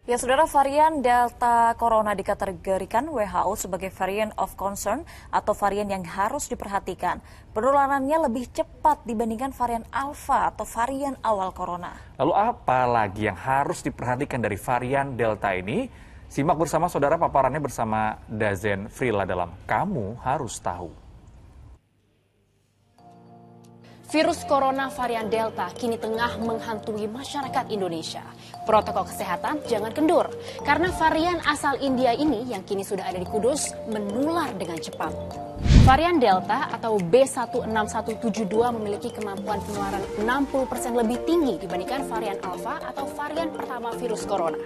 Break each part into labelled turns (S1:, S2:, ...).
S1: Ya, saudara, varian Delta Corona dikategorikan WHO sebagai variant of concern atau varian yang harus diperhatikan. Penularannya lebih cepat dibandingkan varian Alpha atau varian awal Corona.
S2: Lalu apa lagi yang harus diperhatikan dari varian Delta ini? Simak bersama saudara paparannya bersama Dazen Frila dalam Kamu Harus Tahu.
S3: Virus corona varian Delta kini tengah menghantui masyarakat Indonesia. Protokol kesehatan jangan kendur, karena varian asal India ini yang kini sudah ada di Kudus menular dengan cepat. Varian Delta atau B16172 memiliki kemampuan penularan 60% lebih tinggi dibandingkan varian Alpha atau varian pertama virus corona.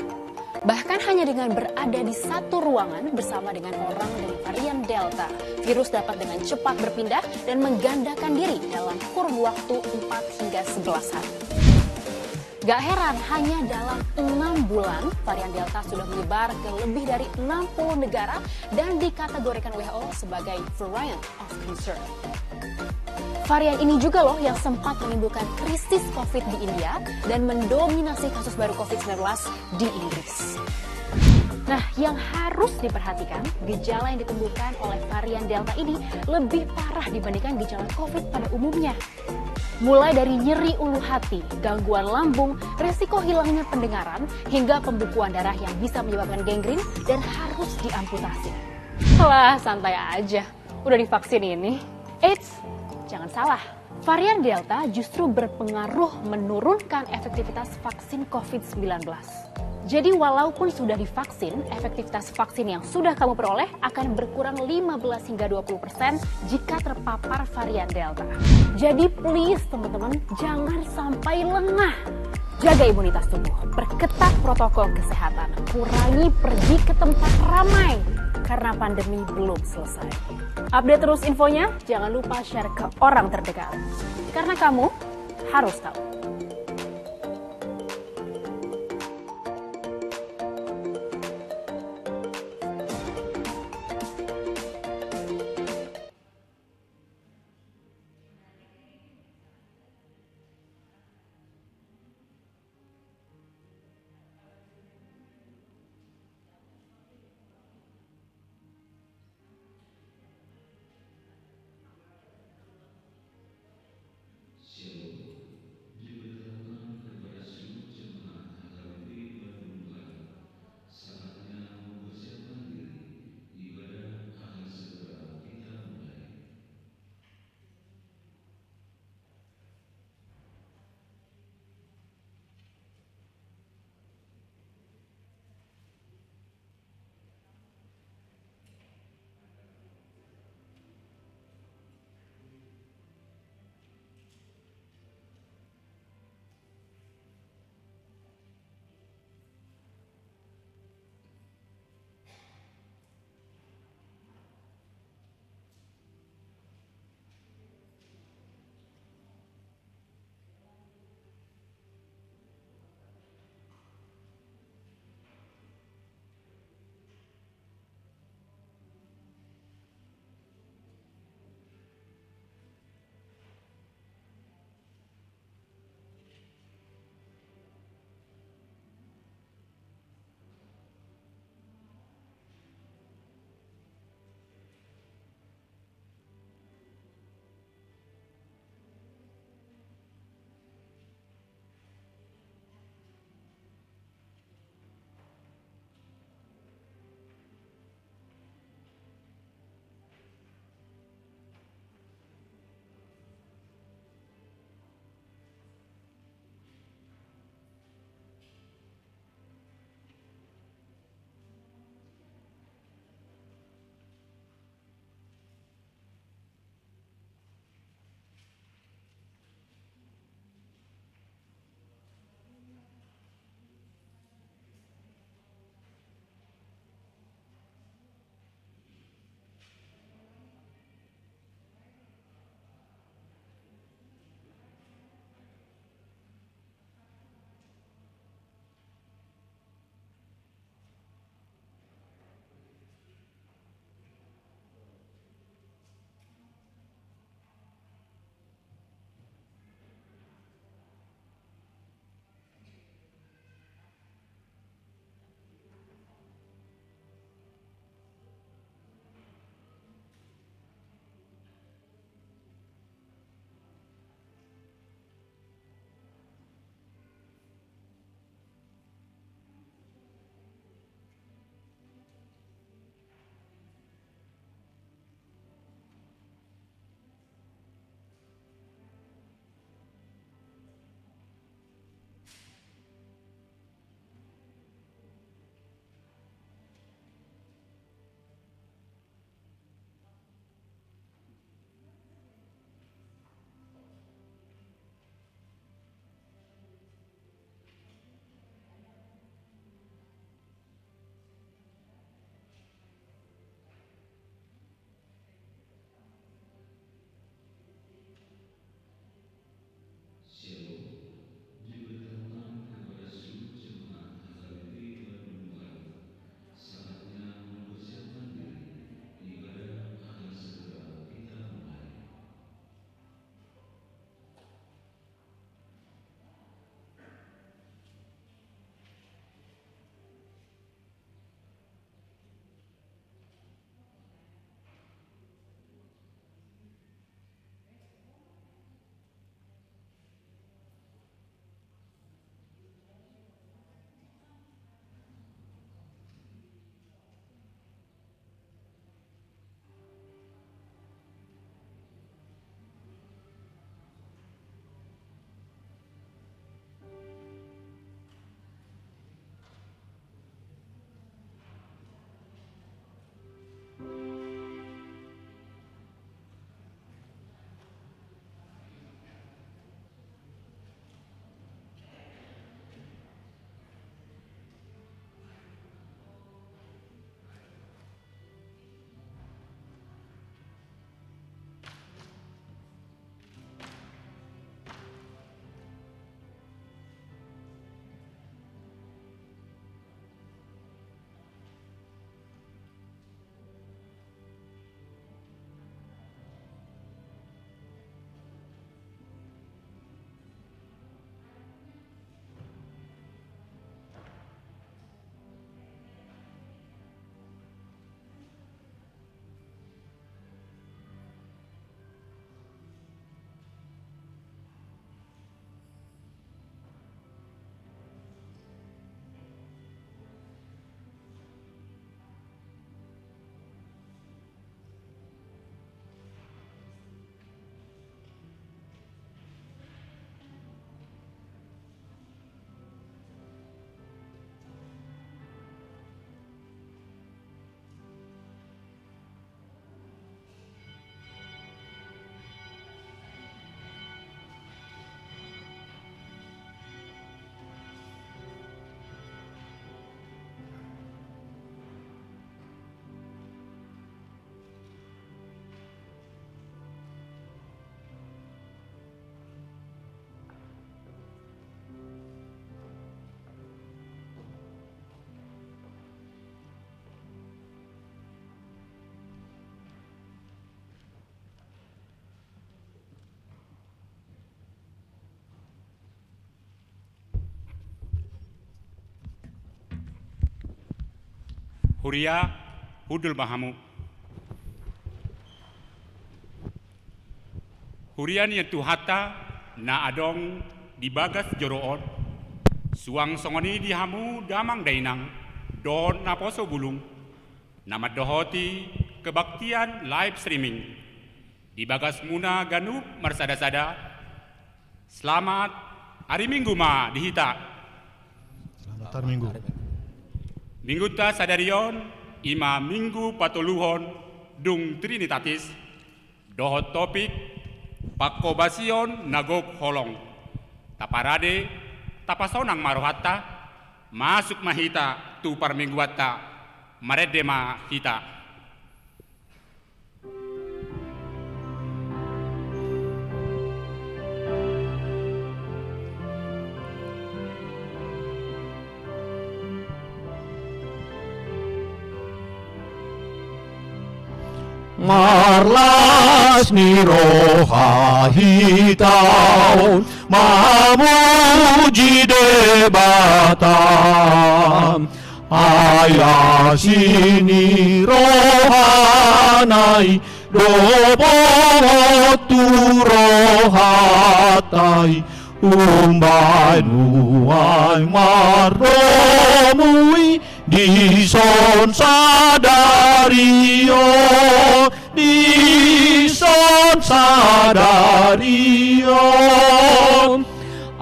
S3: Bahkan hanya dengan berada di satu ruangan bersama dengan orang dari varian Delta, virus dapat dengan cepat berpindah dan menggandakan diri dalam kurun waktu 4 hingga 11 hari. Gak heran, hanya dalam 6 bulan, varian Delta sudah menyebar ke lebih dari 60 negara dan dikategorikan WHO sebagai variant of concern. Varian ini juga loh yang sempat menimbulkan krisis COVID di India dan mendominasi kasus baru COVID-19 di Inggris. Nah, yang harus diperhatikan, gejala yang ditimbulkan oleh varian Delta ini lebih parah dibandingkan gejala COVID pada umumnya. Mulai dari nyeri ulu hati, gangguan lambung, resiko hilangnya pendengaran, hingga pembekuan darah yang bisa menyebabkan gangren dan harus diamputasi. Lah, santai aja, udah divaksin ini. Eits, jangan salah, varian Delta justru berpengaruh menurunkan efektivitas vaksin COVID-19. Jadi walaupun sudah divaksin, efektivitas vaksin yang sudah kamu peroleh akan berkurang 15 hingga 20% jika terpapar varian Delta. Jadi please teman-teman, jangan sampai lengah. Jaga imunitas tubuh, perketat protokol kesehatan, kurangi pergi ke tempat ramai, karena pandemi belum selesai. Update terus infonya, jangan lupa share ke orang terdekat. Karena kamu harus tahu.
S4: Huria hudul bahamu. Hurian yang tuhata na adong di bagas joroon. Suang songoni di hamu damang dainang. Don na poso bulung. Nama dohoti kebaktian live streaming. Di bagas muna ganup marsada-sada. Selamat hari Minggu ma dihita.
S5: Selamat hari Minggu.
S4: Minggu ta sadarion ima minggu patuluhon dung trinitatis. Dohot topik pakobasion nagok holong. Taparade tapasonang marohata masuk mahita tu parmingguata maredema hita.
S5: Marlas ni roha hitau mamuji debatan ayasini rohanai dobo tu rohatai umbai nuai maromui dison sadario dison sadario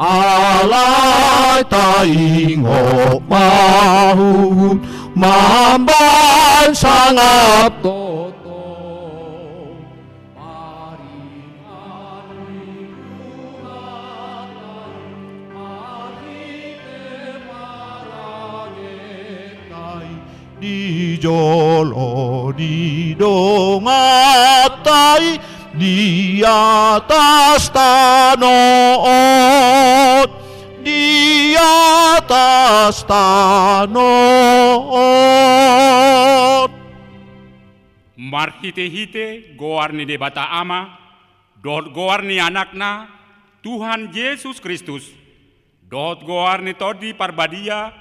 S5: alai taingo mahun mamban sangap toto di jolo di dongatai di atas tanot di atas tanot
S4: Marhite-hite goarni debata ama dot goarni anakna Tuhan Yesus Kristus dot goarni todi parbadia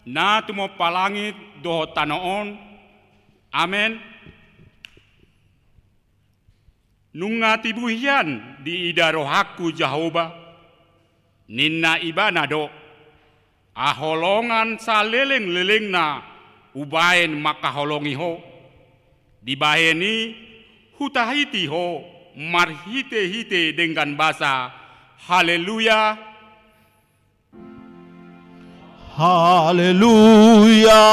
S4: na tumo palangit dohot tanoon. Amen. Nunga tibuhian di ida rohaku Jehovah. Ninna ibana do. Aholongan saleleng-leleng na ubaen makaholongi ho. Dibaheni hutahiti ho marhite-hite dengan bahasa haleluya.
S5: Haleluya,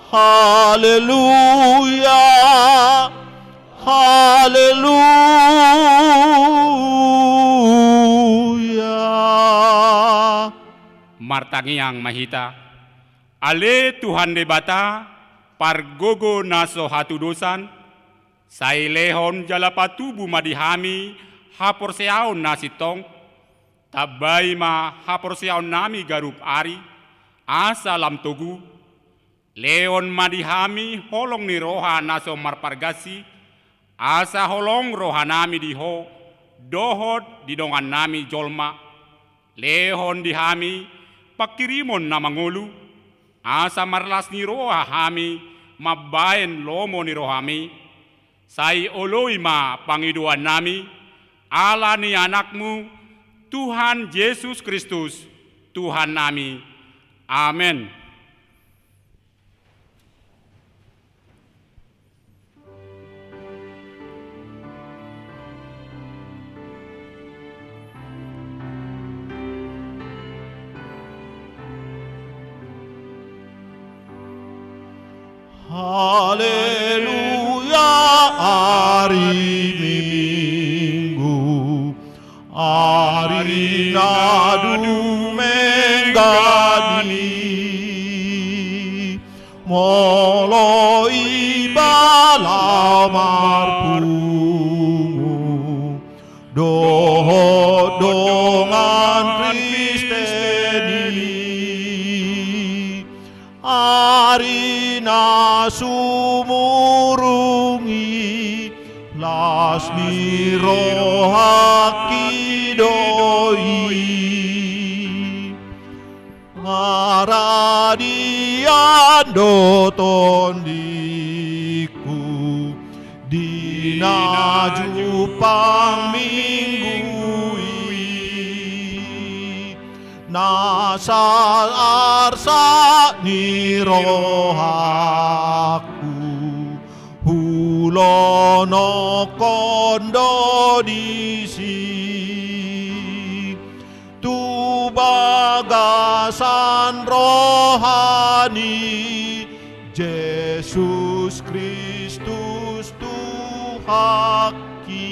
S5: haleluya, haleluya.
S4: Martangiang mahita, ale Tuhan debata, pargogo naso hatudosan, sailehon jalapatubu madihami, haporseaon nasitong, tabai ma haporsiaon nami garup ari asa lam togu leon madihami holong ni roha naso marpargasi asa holong roha nami diho dohot didongan nami jolma lehon dihami pakirimon na mangulu asa marlas ni roha hami mabaen lomo ni rohami sai oloi ma pangiduan nami ala ni anakmu Tuhan Yesus Kristus, Tuhan nami. Amin.
S5: Haleluya, hari Minggu, hari nadu menggani, moloi balamar pungu, dohot dongan Kristeni, arina sumurungi, lasmi rohaki doi, maradi yando tondiku dina jupang minggui nasal arsa ni rohaku hulono kondo disi tu bagasan rohani Yesus Kristus Tuhaki.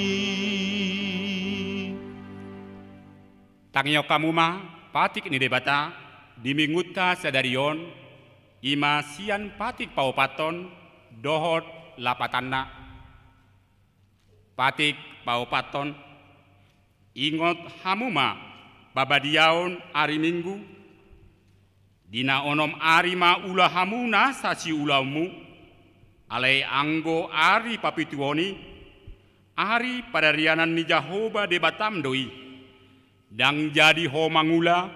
S4: Tangyo kamu ma patik ni debata diminguta sadarion ima sian patik paupaton dohot lapatanna patik paupaton ingot hamuma babadiaon ari minggu dina onom ari ma ulah hamuna sasi ulaumu alai anggo ari papituoni ari padarianan ni Jahoba de Batam doi dang jadi ho mangula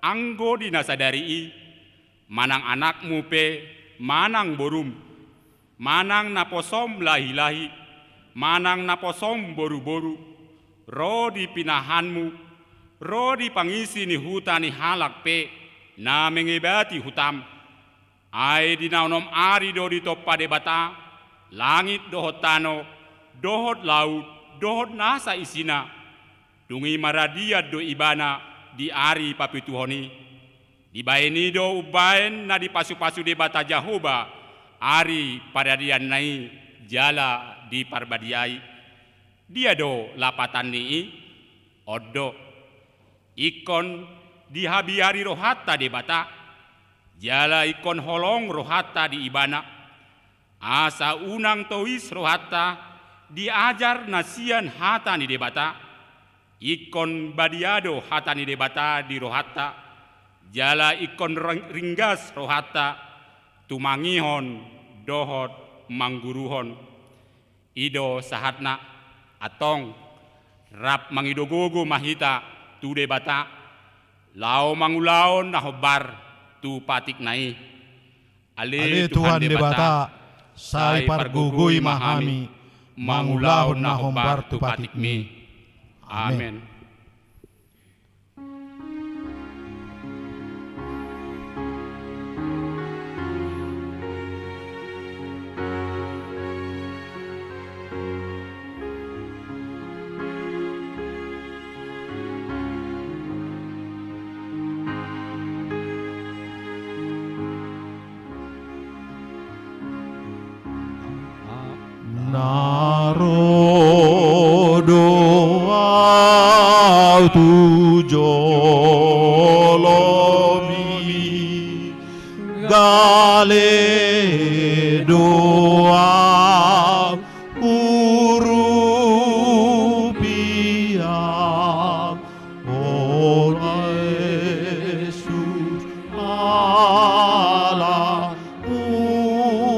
S4: anggo dina sadari manang anakmu pe manang borum manang naposom lahi-lahi manang naposom boru-boru ro di pinahanmu ro di pangisi ni hutani halak pe na mengebati hutam ai dina onom ari do di toppa de bata langit dohot tano dohot laut dohot nasa isina dungi maradiat do ibana di ari papituhoni di baeni do ubaen na di pasu-pasu de bata Jahoba ari padadian nai jala di parbadiai dia do lapatan ni odo ikon di habiari rohata de bata jala ikon holong rohata di ibana asa unang tois rohata diajar nasian hata ni de bata ikon badiado hata ni de bata di rohata jala ikon ringgas rohata tumangihon dohot mangguruhon ido sahatna atong rap mangidogogo mahita tu de bata lao mangulaon nahobar tu patik nai ale
S5: Tuhan de bata sai pargugui mahami mangulahon na hombar tu patikmi. Amen. Narodo tu jolomi gale doa urupia ora Yesus Allah udarmi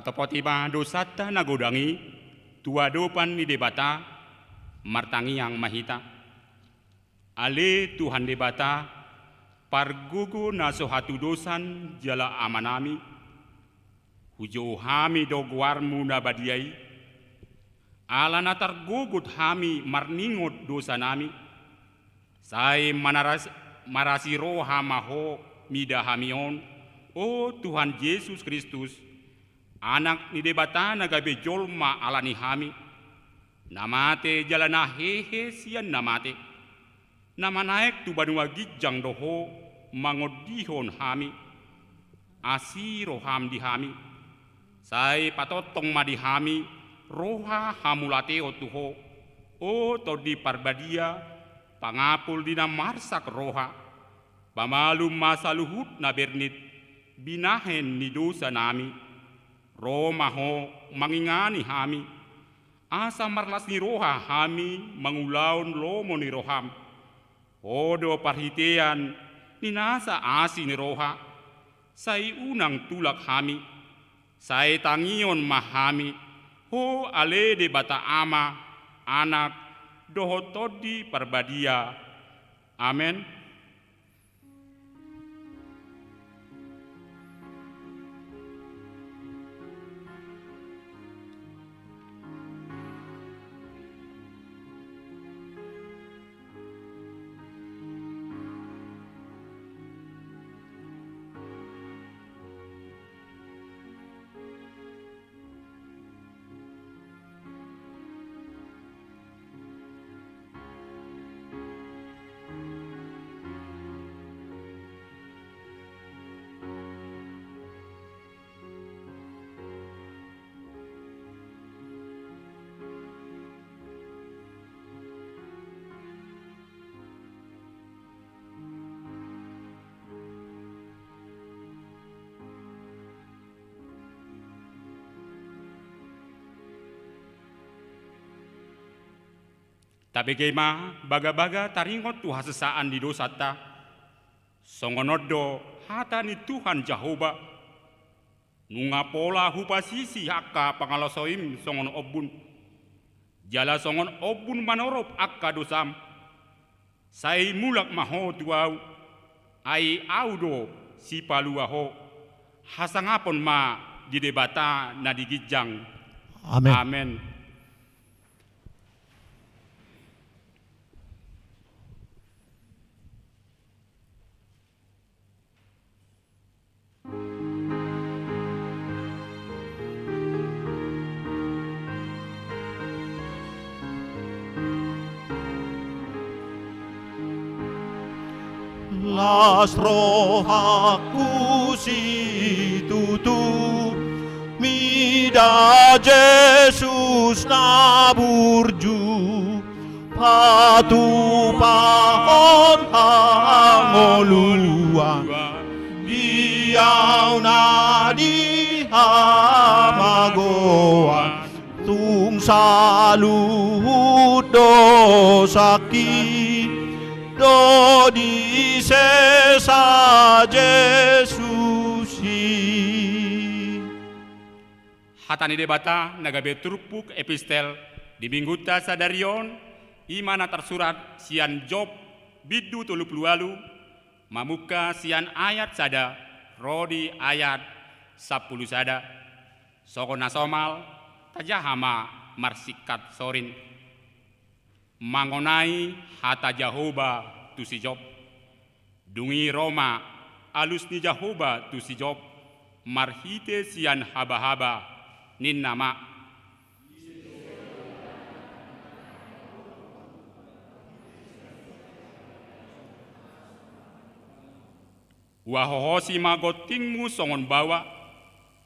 S4: Potima dosata nagodangi tua dopan ni debata martangi yang mahita ale Tuhan debata pargugu naso hatu dosan jala amanami hujo hami dogwarmu nabadiai ala natar gugut hami marningot dosa nami sai marasi roha maho midahamion, o Tuhan Yesus Kristus, anak ni debata nagabe jolma alani hami, namate jalana hehe sian namate, nama naik tu banua gijang doho mangodihon hami, asi roham dihami, sai patotong madihami, roha hamulateo tuho, o todi parbadia, pangapul dina marsak roha, pamalum masa luhut na bernit, binahen ni dosa nami, Roma ho mangingani hami, asa marlas ni roha hami mangulaon lomo ni roham, odo parhitean ni nasa asi ni roha, sai unang tulak hami, sai tangion mahami, ho ale de bata ama, anak, dohotodi parbadia. Amen. Tapi kema baga-baga taringot tu hasesaan di dosata, songonodo hata ni Tuhan Jehovah, nunga pola hupasisi hakka pangalasoim songon obun, jala songon obun manorop akka dosam, sai mulak maho tuau, ai audo si paluaho, hasangapon ma di debata na digijang.
S5: Amin.
S4: Amen.
S5: Las rohaku si tutu mida Jesus na burju patu pahon hangoluan diau na di hamagoan tung saluhut dosaki do di sesa Jesusi.
S4: Hatani debata nagabe turpuk epistel di mingguta sadarion imana tersurat sian Job bidu tuluk lualu mamuka sian ayat sada rodi ayat 10 sada sokona somal tajahama marsikat sorin mangonai hata Jehovah tu si Job dungi Roma alus ni Jehovah tu si Job marhite sian haba-haba nin nama wahohosi magotingmu songon bawa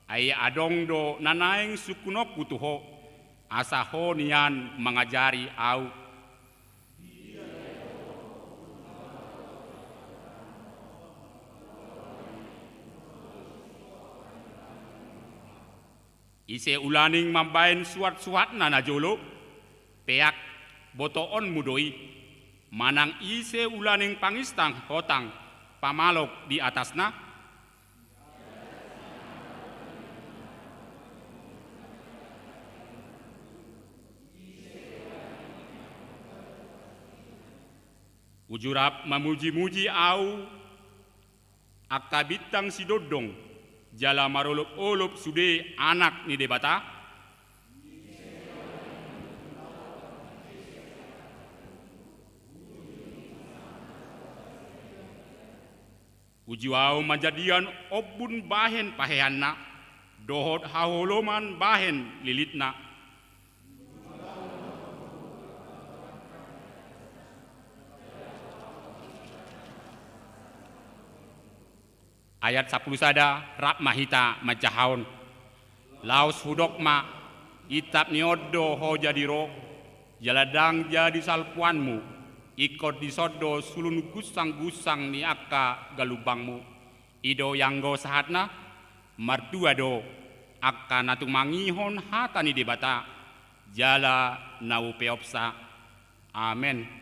S4: ay adong do nanaing sukunok kutuho asaho nian mengajari au ise ulaning mambain suat-suat nana jolo peak botoon mudoi manang ise ulaning pangistang hotang pamalok di atasna ujurap memuji-muji au akabitang si dodong jala marolop-olop sude anak ni debata Ujiwau majadian obun bahen paheanna, dohot haholoman bahen lilitna. Ayat 10 sada rap mahita majahaon. Laus hudokma itap niodo ho jadiro, jaladang jadi salpuanmu, ikut disodo sulun gusang-gusang ni akka galubangmu. Ido yanggo sahatna, martua do, akka natung mangihon hatani debata, jala nau peopsa. Amen.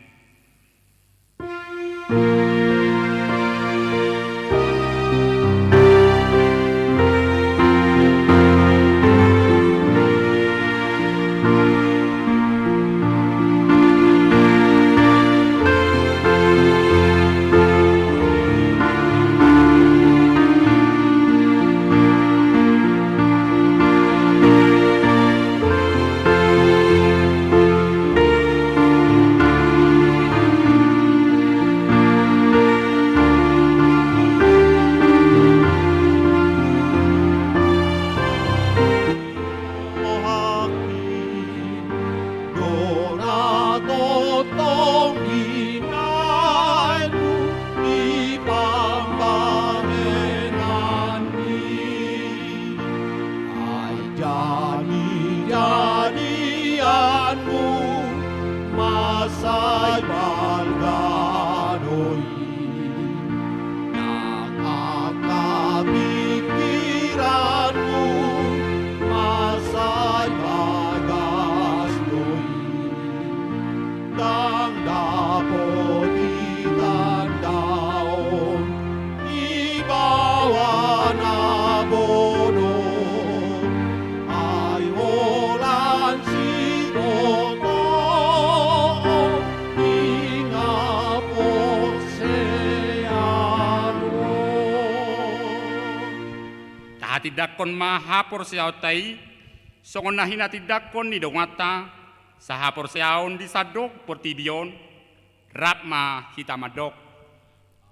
S4: Tidakon mahapor siyaw tay, songon nahina tidakon ni dongata, sahapor siyaon di sadok portibion, rap ma hitamadok,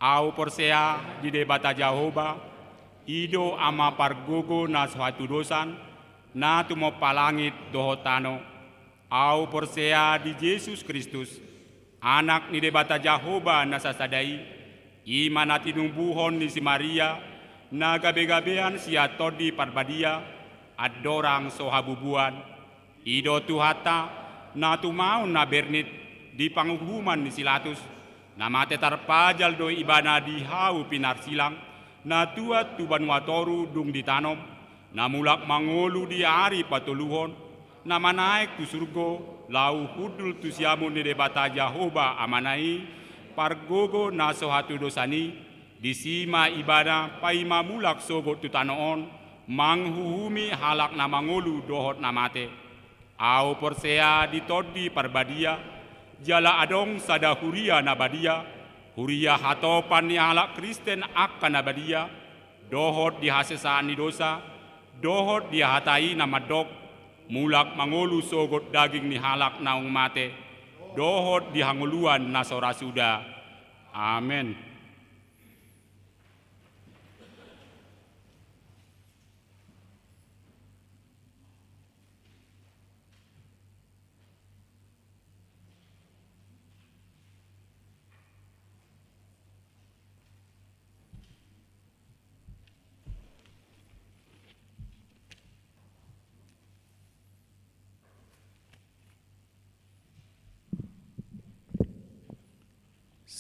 S4: au porsea di debata Jahoba, ido ama pargogo na suatu dosan, na tumo palangit dohotano, au porsea di Yesus Kristus, anak ni debata Jahoba na sasadai, iman at inumbuhon ni si Maria, na gabe-gabean siya todi parbadia at dorang sohabubuan, ido tuhata na tumaon na bernit di panghuman ni Silatus, na mate tarpajal do ibana di hau pinarsilang, na tuat tuban watoru dung ditanom, na mulak mangolu di ari patuluhon, na manaik tu surgo, lau hudul tu siamun ni debata Jahoba amanai, pargogo na sohatu dosani, di sima ibadah paima mulak sogot tutanoon, manghuhumi halak na mangolu dohot na mate. Au porsea ditodi parbadia, jala adong sada huria na badia, huria hatopan ni halak Kristen akan na badia, dohot di hasesaan ni dosa, dohot di hatai na madok, mulak mangolu sogot daging ni halak naung mate, dohot di hanguluan na sorasuda. Amen.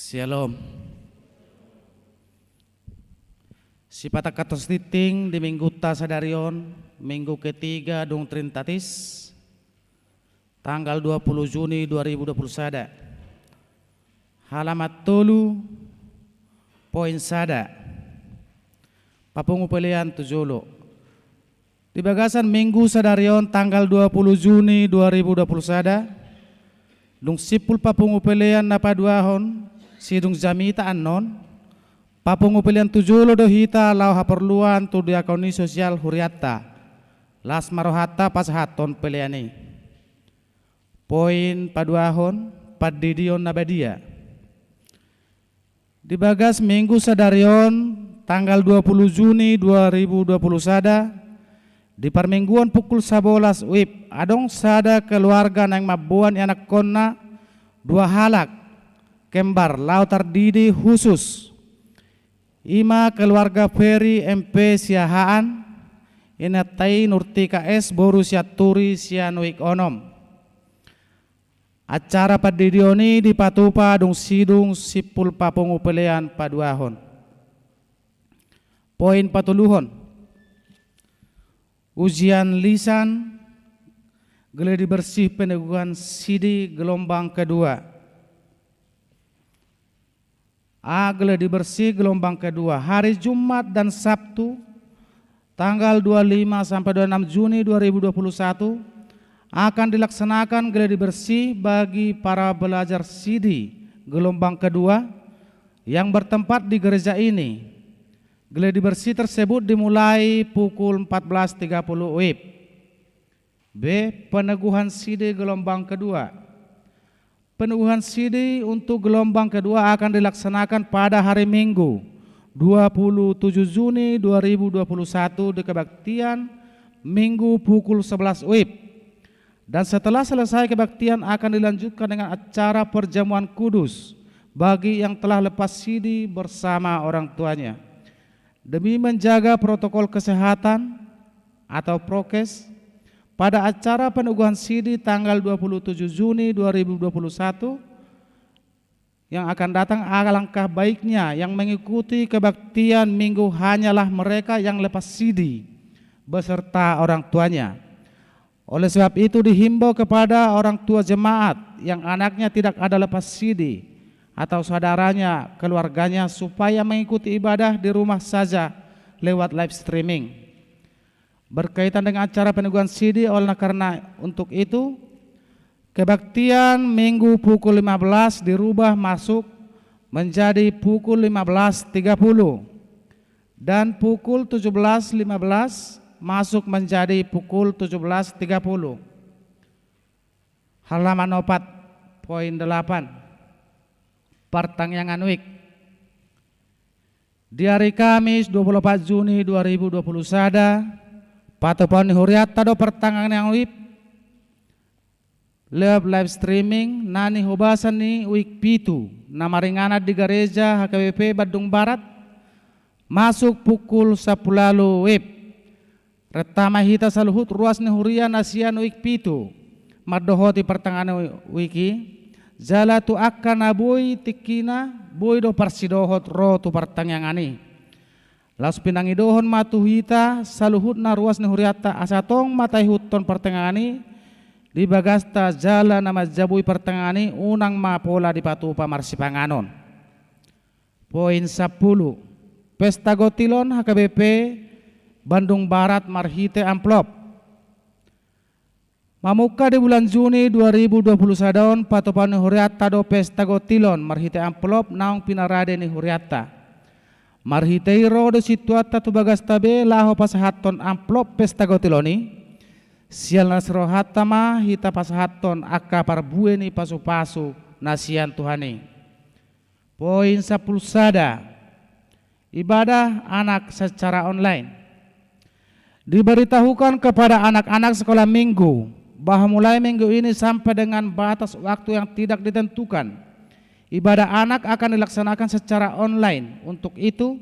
S6: Shalom. Si patak katos titing di minggu tasadarion, minggu ketiga dung trintatis, tanggal 20 Juni 2021. Halamat tolu, poin sada, papungu pilihan tujolo. Di bagasan minggu sadarion tanggal 20 Juni 2021, dung sipul papungu pilihan napaduahon, sidung jamita anon, papungu pilihan tujulo dohita lau haperluan tu diakoni sosial huriata, las marohata pas haton pilihan. Poin paduahon, padidion nabadia. Di bagas minggu sadarion tanggal 20 Juni 2020 sada di permingguan pukul 11 WIB adong sada keluarga nang mabuan anak konna dua halak kembar lautar didi khusus ima keluarga Ferry MP Siahaan inatai Nurtika S Borussia Turi Sianuik Onom. Acara padidioni di Patupa dong sidung sipul papungupelean paduahon. Poin patuluhon. Ujian lisan geladi bersih peneguhan sidi gelombang kedua. A geladi bersih gelombang kedua hari Jumat dan Sabtu tanggal 25 sampai 26 Juni 2021 akan dilaksanakan geladi bersih bagi para belajar sidi gelombang kedua yang bertempat di gereja ini. Geladi bersih tersebut dimulai pukul 14.30 WIB. B. Peneguhan sidi gelombang kedua. Peneguhan sidi untuk gelombang kedua akan dilaksanakan pada hari Minggu 27 Juni 2021 di kebaktian Minggu pukul 11 WIB. Dan setelah selesai kebaktian akan dilanjutkan dengan acara perjamuan kudus bagi yang telah lepas sidi bersama orang tuanya. Demi menjaga protokol kesehatan atau prokes, pada acara peneguhan sidi tanggal 27 Juni 2021 yang akan datang alangkah baiknya yang mengikuti kebaktian minggu hanyalah mereka yang lepas sidi beserta orang tuanya. Oleh sebab itu dihimbau kepada orang tua jemaat yang anaknya tidak ada lepas sidi atau saudaranya, keluarganya supaya mengikuti ibadah di rumah saja lewat live streaming. Berkaitan dengan acara peneguhan sidi oleh karena untuk itu kebaktian Minggu pukul 15 dirubah masuk menjadi pukul 15.30 dan pukul 17.15 masuk menjadi pukul 17.30. Halaman 4 poin 8 pertanyaan week. Di hari Kamis 24 Juni 2020 sada Patopon huriat tado pertanyaan yang week live streaming nani hubasan ni week pitu nama ringana di gereja HKBP Bandung Barat masuk pukul 10 WIB. Retama hita saluhut ruas ni huria nasian week pitu madohoti pertengahan wiki jala tu akan aboy tikina boy do parsidohot ro tu pertanyaan ani las pinangi dohon matu hita saluhut na ruas ni huriata asatong matai huton pertanyaan ani di bagasta jala nama jabui pertanyaan ani unang mapola di Patupa Marsipanganon. Poin 10 Pesta Gotilon HKBP Bandung Barat Marhite Amplop. Mamuka di bulan Juni 2020 sadon Patupan Huriata do Pesta Gotilon Marhite Amplop naong pinarade ni Huriata. Marhite iro do situata tu bagasta be laho pasahaton amplop Pesta Gotiloni. Sial nasro hatama hita pasahaton akka parbue ni pasu-pasu nasian Tuhani. Poin 10 sada ibadah anak secara online. Diberitahukan kepada anak-anak sekolah minggu bahwa mulai minggu ini sampai dengan batas waktu yang tidak ditentukan ibadah anak akan dilaksanakan secara online. Untuk itu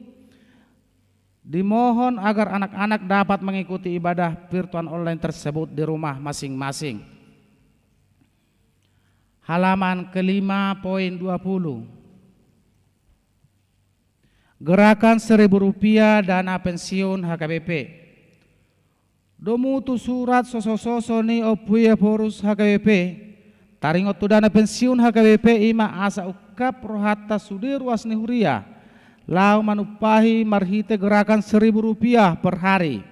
S6: dimohon agar anak-anak dapat mengikuti ibadah virtual online tersebut di rumah masing-masing. Halaman kelima poin 20 Gerakan Rp1.000 dana pensiun HKBP. Domutu surat soso-soso ni opuya porus HKBP taringot tu dana pensiun HKBP ima asa ukap rohata sudir wasni huria lau manupahi marhite gerakan Rp1.000 per hari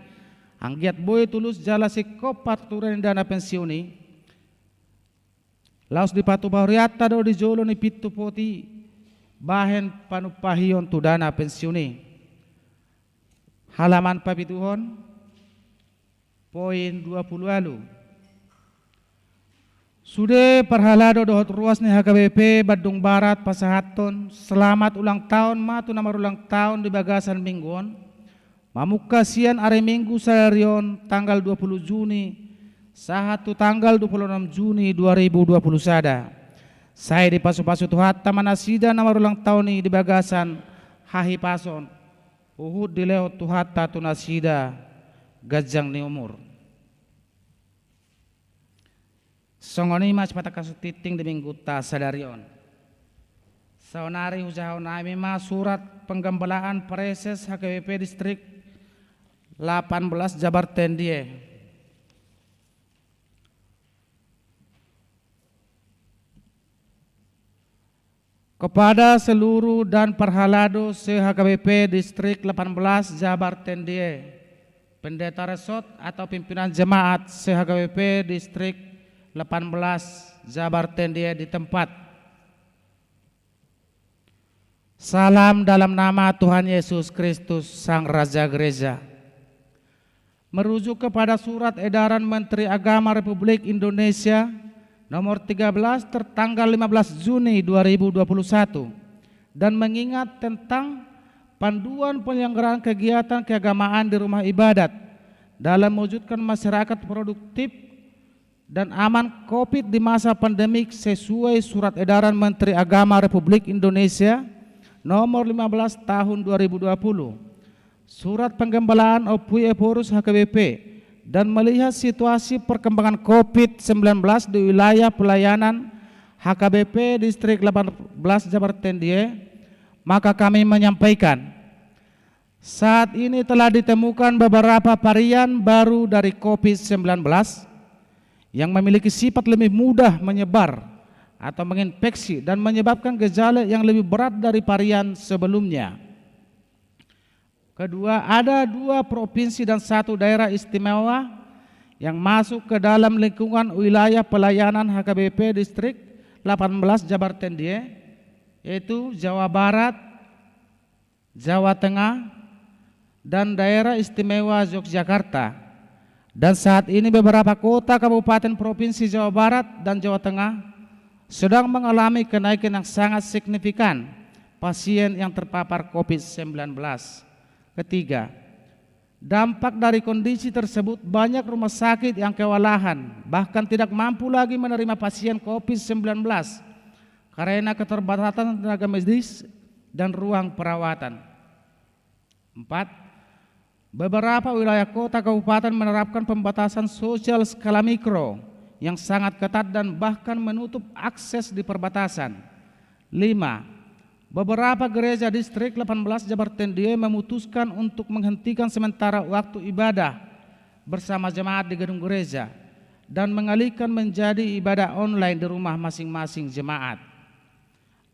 S6: anggiat boy tulus jala sikop paturan dana pensiuni laus di Patupa Huriata do di jolo ni pitu poti bahen panupahion tu dana pensiuni. Halaman papituhon poin 20 lalu. Sude perhalado dohot ruas ni HKBP Badung Barat Pasahaton. Selamat ulang tahun matu nomor ulang tahun di Bagasan Mingguan. Mamuka sian are Minggu Salarion tanggal 20 Juni sahatu tanggal 26 Juni 2020 sada. Saya di pasu-pasu Tuhat Taman Asida nomor ulang tahun ini di Bagasan Hahi Pason. Uhud di lewat Tuhat Tatu Nasida Gajang ni umur. Songoni mas mata kasu titing di minggu ta sadarion. Saunari usahaw nami ma surat penggembalaan Preses HKBP Distrik 18 Jabar Tendie. Kepada seluruh dan perhalado se-HKBP Distrik 18 Jabar Tendie, pendeta resort atau pimpinan jemaat se-HKBP Distrik 18 Jabar Tendie di tempat. Salam dalam nama Tuhan Yesus Kristus Sang Raja Gereja. Merujuk kepada surat edaran Menteri Agama Republik Indonesia nomor 13 tertanggal 15 Juni 2021 dan mengingat tentang panduan penyelenggaraan kegiatan keagamaan di rumah ibadat dalam mewujudkan masyarakat produktif dan aman COVID di masa pandemik sesuai surat edaran Menteri Agama Republik Indonesia nomor 15 tahun 2020, surat penggembalaan Opui Eporus HKBP, dan melihat situasi perkembangan COVID-19 di wilayah pelayanan HKBP Distrik 18 Jabar Tendie, maka kami menyampaikan saat ini telah ditemukan beberapa varian baru dari COVID-19 yang memiliki sifat lebih mudah menyebar atau menginfeksi dan menyebabkan gejala yang lebih berat dari varian sebelumnya. Kedua, ada 2 provinsi dan 1 daerah istimewa yang masuk ke dalam lingkungan wilayah pelayanan HKBP Distrik 18 Jabar Tendie, yaitu Jawa Barat, Jawa Tengah, dan daerah istimewa Yogyakarta. Dan saat ini beberapa kota kabupaten provinsi Jawa Barat dan Jawa Tengah sedang mengalami kenaikan yang sangat signifikan pasien yang terpapar COVID-19. Ketiga, dampak dari kondisi tersebut banyak rumah sakit yang kewalahan bahkan tidak mampu lagi menerima pasien COVID-19 karena keterbatasan tenaga medis dan ruang perawatan. 4. Beberapa wilayah kota kabupaten menerapkan pembatasan sosial skala mikro yang sangat ketat dan bahkan menutup akses di perbatasan. 5. Beberapa gereja Distrik 18 Jabar Tendie memutuskan untuk menghentikan sementara waktu ibadah bersama jemaat di gedung gereja dan mengalihkan menjadi ibadah online di rumah masing-masing jemaat.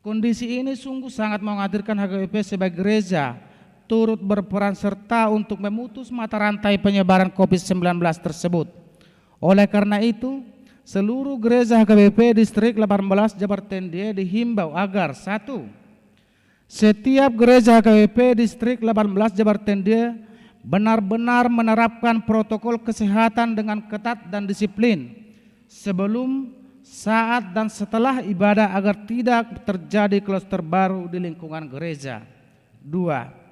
S6: Kondisi ini sungguh sangat mengkhawatirkan HKBP sebagai gereja turut berperan serta untuk memutus mata rantai penyebaran COVID-19 tersebut. Oleh karena itu, seluruh gereja HKBP Distrik 18 Jabar Tendie dihimbau agar 1. Setiap gereja HKBP Distrik 18 Jabar Tendie benar-benar menerapkan protokol kesehatan dengan ketat dan disiplin sebelum, saat, dan setelah ibadah agar tidak terjadi klaster baru di lingkungan gereja. 2.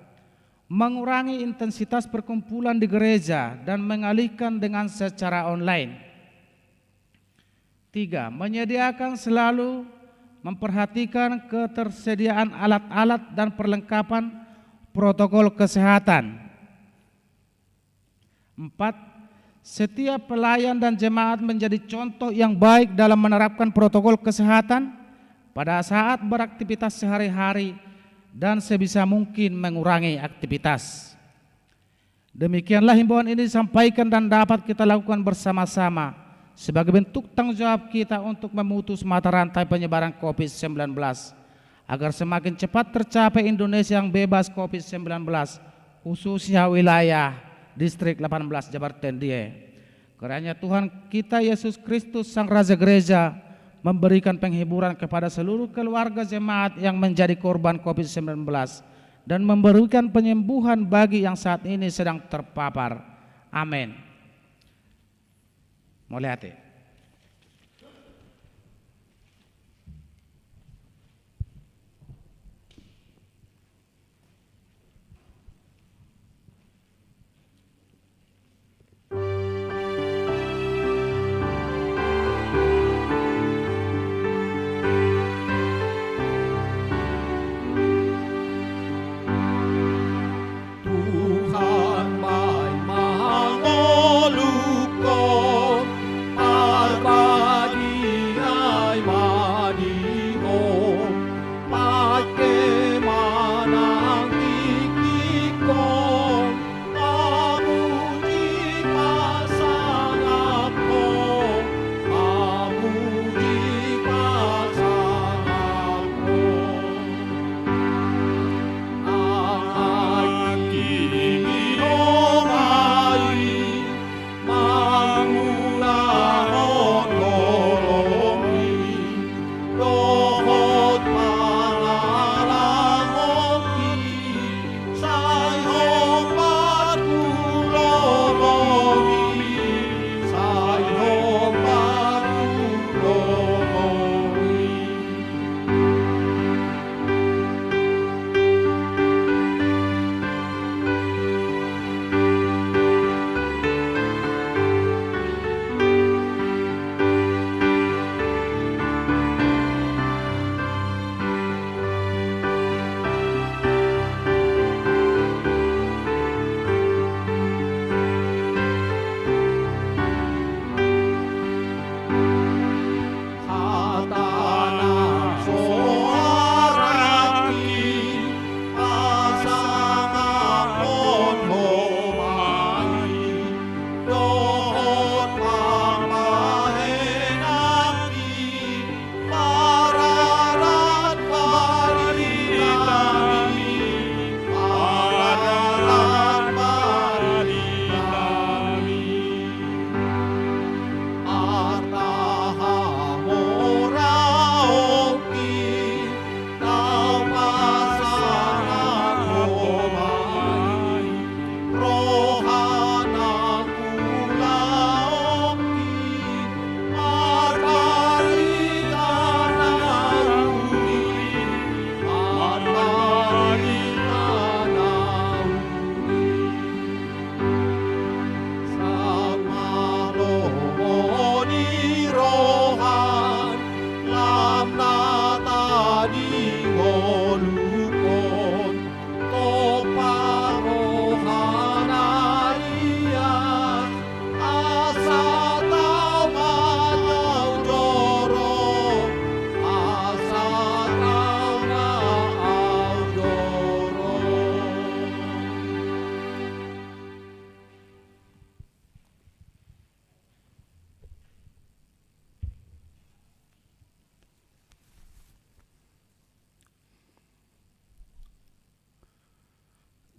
S6: Mengurangi intensitas perkumpulan di gereja dan mengalihkan dengan secara online. 3. Menyediakan selalu memperhatikan ketersediaan alat-alat dan perlengkapan protokol kesehatan. 4. Setiap pelayan dan jemaat menjadi contoh yang baik dalam menerapkan protokol kesehatan pada saat beraktivitas sehari-hari dan sebisa mungkin mengurangi aktivitas. Demikianlah himbauan ini disampaikan dan dapat kita lakukan bersama-sama sebagai bentuk tanggung jawab kita untuk memutus mata rantai penyebaran COVID-19 agar semakin cepat tercapai Indonesia yang bebas COVID-19, khususnya wilayah Distrik 18 Jabar Tendie. Kiranya Tuhan kita Yesus Kristus Sang Raja Gereja memberikan penghiburan kepada seluruh keluarga jemaat yang menjadi korban COVID-19 dan memberikan penyembuhan bagi yang saat ini sedang terpapar. Amin. Mulai hati.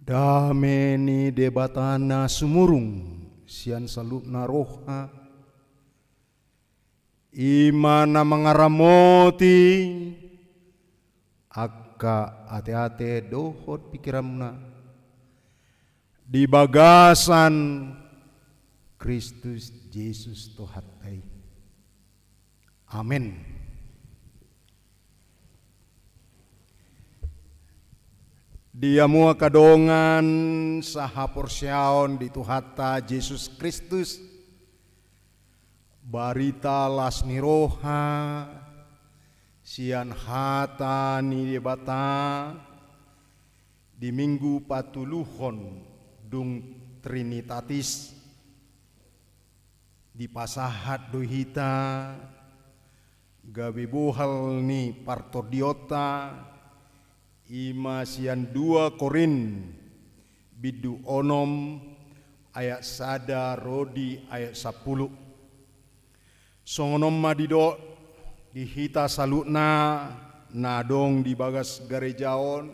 S7: Dameni debatana sumurung sian salupna roha imana mangaramoti akka ate-ate dohot pikiramna di bagasan Kristus Yesus Tuhatai. Amin. Dia mua kadongan saha porsyaon di Tuhata Yesus Kristus barita lasniroha sian hata ni debata di minggu patuluhon dung Trinitatis di pasahat dohita gabi buhal ni partodiota ima sian 2 Korin bidu onom ayat sada rodi ayat 10 songonom madido dihita salutna nadong di bagas garejaon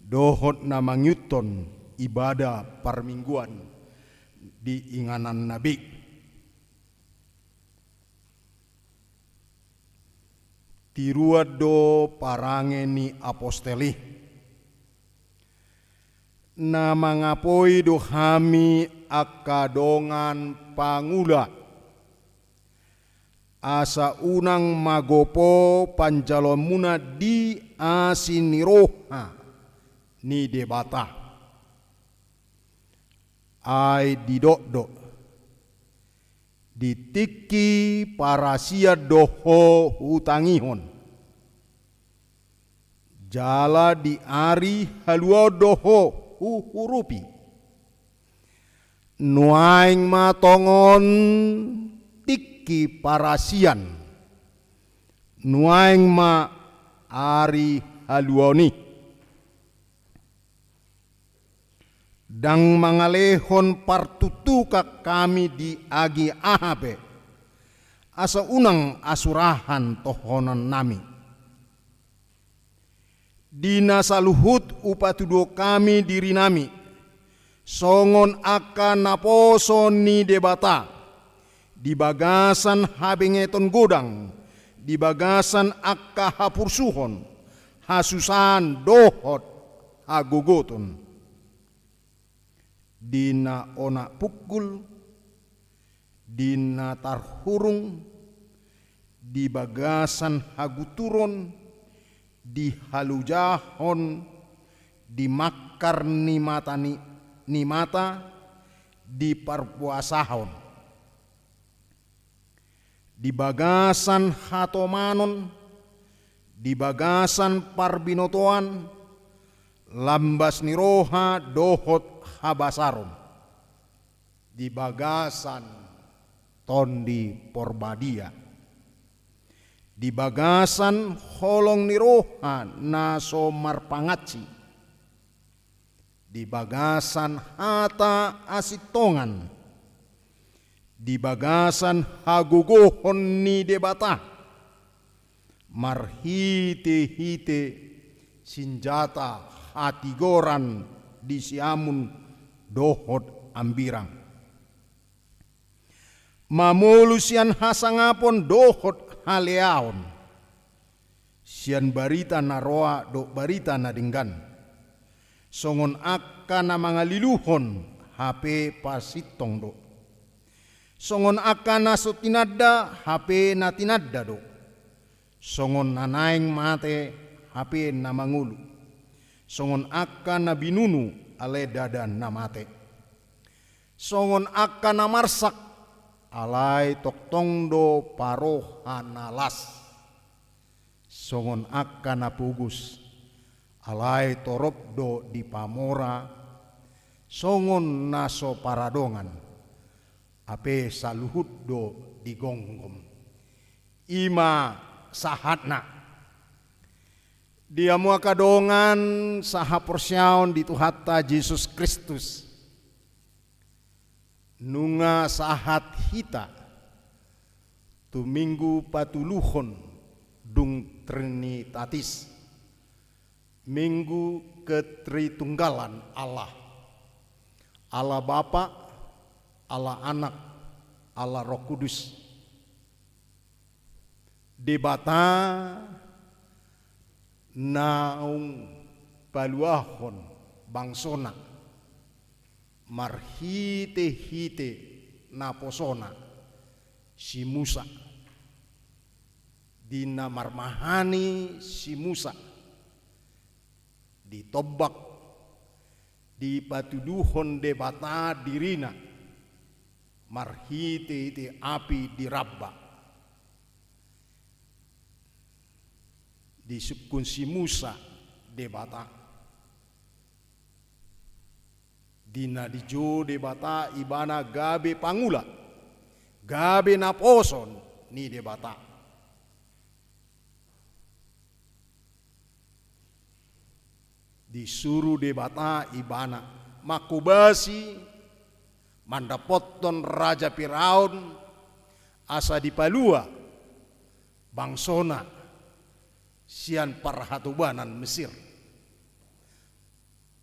S7: dohot na mangyuton ibadah parmingguan di inganan nabi. Tiruad do parange ni aposteli na mangapoi do hami akadongan pangula asa unang magopo panjalomuna di asiniroha ni debata ai didok-dok ditiki parasia doho hutangihon jala di ari halua doho hurupi nuaing matongon tiki parasian nuaing ma ari haluoni dang mangalehon partutuka kami di agi ahabe asa unang asurahan tohonan nami dina saluhut upatudo kami diri nami songon akan naposo ni debata di bagasan habengeton godang di bagasan akka hapursuhon hasusan dohot hagogoton dina ona pukul, dina tarhurung, di bagasan haguturon, di halujahon, di makar ni mata, di parpuasahon, di bagasan hatomanon, di bagasan parbinotoan, lambas niroha dohot habasarum di bagasan tondi porbadia di bagasan holong niroha naso marpangaci di bagasan hata asitongan di bagasan hagugohon ni debata marhite-hite sinjata hatigoran di siamun dohot ambirang mamulusian hasangapon dohot haleaon sian barita naroa do barita nadinggan songon akka na mga liluhon HP pasitong do songon akka na so tinadda HP na tinadda do songon nanaing mate HP na mangulu songon akka na binunu ale dadan namate songon akka na marsak alay toktong do parohanalas songon akka na pugus alay torop do di pamora songon naso paradongan ape saluhut do di gonggom ima sahatna dia mua kadongan saha porsyaon di Tuhata Yesus Kristus nunga sahat hita tu minggu patuluhon dung Trinitatis Minggu Ketritunggalan Allah. Allah Bapa, Allah Anak, Allah Roh Kudus. Debata naung paluahon bangsona marhite-hite naposona si Musa dina marmahani si Musa ditobak di patuduhon debata dirina marhite-hite api dirabba di sukun si Musa debata dina dijo debata ibana gabe pangula gabe naposon ni debata disuruh debata ibana makubasi mandapoton Raja Firaun asa dipalua bangsona sian parhatubanan Mesir.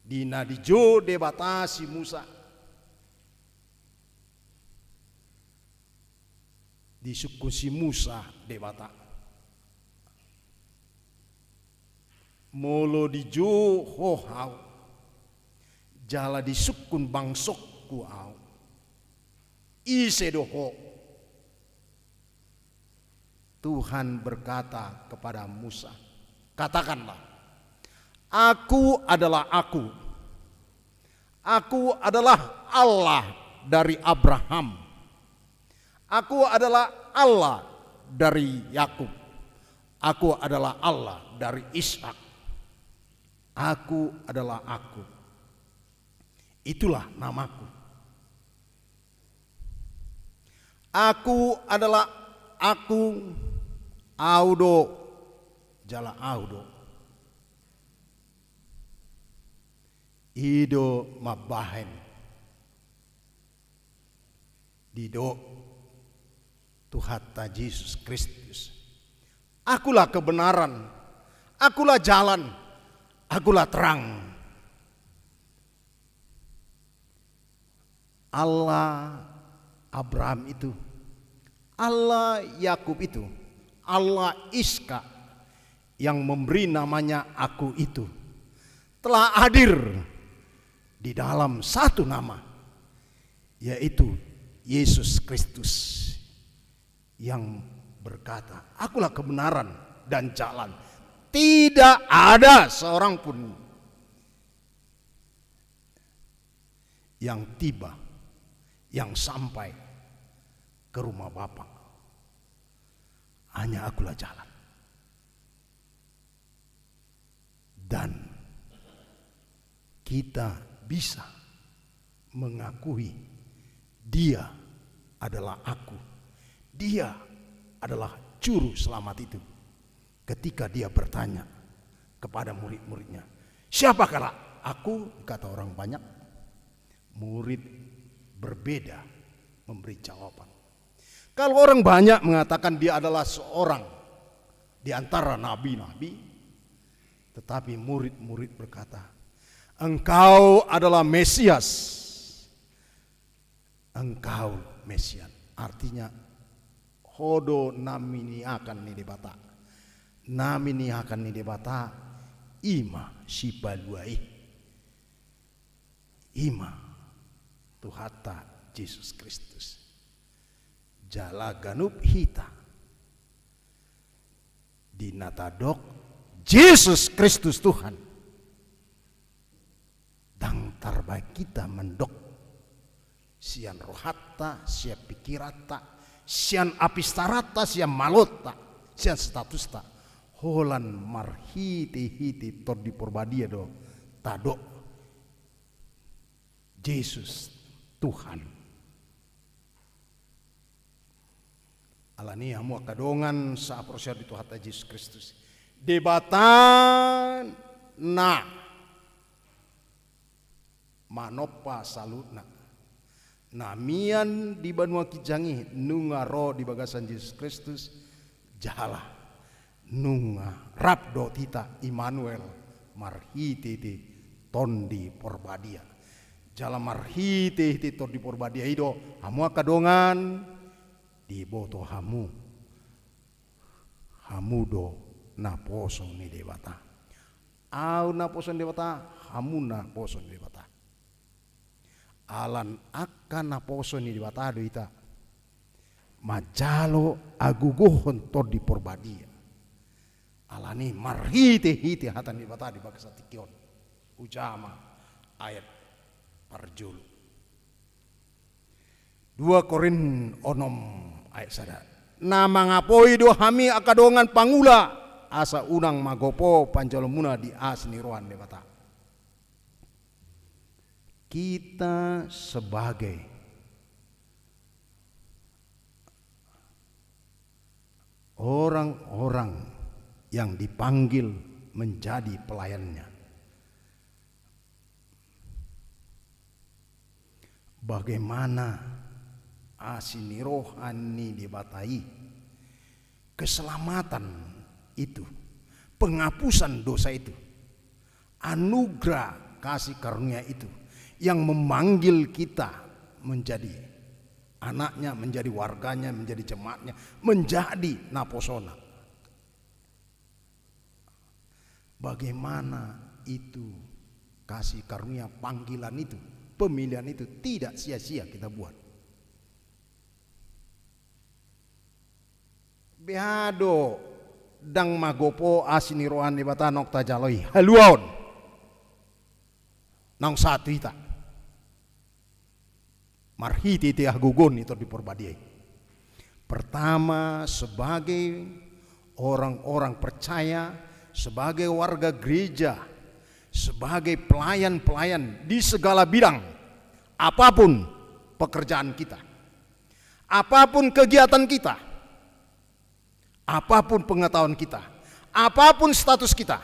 S7: Dina dijo debata si Musa di suku si Musa debata molo dijo hohau jala di sukun bangsokku au ise doho. Tuhan berkata kepada Musa, katakanlah, aku adalah aku. Aku adalah Allah dari Abraham. Aku adalah Allah dari Yakub. Aku adalah Allah dari Ishak. Aku adalah aku. Itulah namaku. Aku adalah aku. Audo jala audo ido mabahen dido Tuhatta Yesus Kristus. Akulah kebenaran, akulah jalan, akulah terang. Allah Abraham itu, Allah Yakub itu, Allah Ishak yang memberi namanya aku itu telah hadir di dalam satu nama, yaitu Yesus Kristus yang berkata, akulah kebenaran dan jalan. Tidak ada seorang pun yang tiba, yang sampai ke rumah Bapa. Hanya akulah jalan. Dan kita bisa mengakui Dia adalah aku. Dia adalah juru selamat itu. Ketika Dia bertanya kepada murid-muridnya, siapakah aku? Kata orang banyak. Murid berbeda memberi jawaban. Kalau orang banyak mengatakan dia adalah seorang di antara nabi-nabi, tetapi murid-murid berkata, engkau adalah Mesias. Engkau Mesias. Artinya, hodo namini akan ni debata. Namini akan ni debata, ima sipaluai. Ima Tuhatta Yesus Kristus. Jala ganup hita dinatadok Yesus Kristus Tuhan dang tarbaik kita mendok sian rohatta, sian pikirata, sian apistarata, sian malota, sian statusta holan marhiti-hiti tod di porbadia do tadok Yesus Tuhan. Alani hamu kadongan sa proses di Tuhan Yesus Kristus. Debatan na manopa salutna. Namian di Banua Kijangi nungaro di bagasan Yesus Kristus jahala nunga rabdo tita Immanuel marhiti tondi porbadia. Jala marhiti tondi porbadia ido hamu akadongan di boto hamu do naposo ni dewata. Au naposo ni dewata, hamu naposo ni dewata. Alan akan naposo ni dewata do ita. Majalo agugohon to di porbadia. Alani marhite hite hatan di dewata di bagasa tikion. Ujama ayat parjulu. 2 Korin onom ayat sada. Nama ngapoi do hami akadongan pangula asa unang magopo panjalomuna di asni rohan dewata. Kita sebagai orang-orang yang dipanggil menjadi pelayannya, bagaimana asini rohani dibatai keselamatan itu, penghapusan dosa itu, anugerah kasih karunia itu yang memanggil kita menjadi anaknya, menjadi warganya, menjadi jemaatnya, menjadi naposona. Bagaimana itu kasih karunia, panggilan itu, pemilihan itu tidak sia-sia kita buat. Beado dang magopo asini rohan di bata nokta jaloi haluon nang satu ita marhiti ti agugon itu di porbadiai. Pertama, sebagai orang-orang percaya, sebagai warga gereja, sebagai pelayan-pelayan di segala bidang, apapun pekerjaan kita, apapun kegiatan kita, apapun pengetahuan kita, apapun status kita,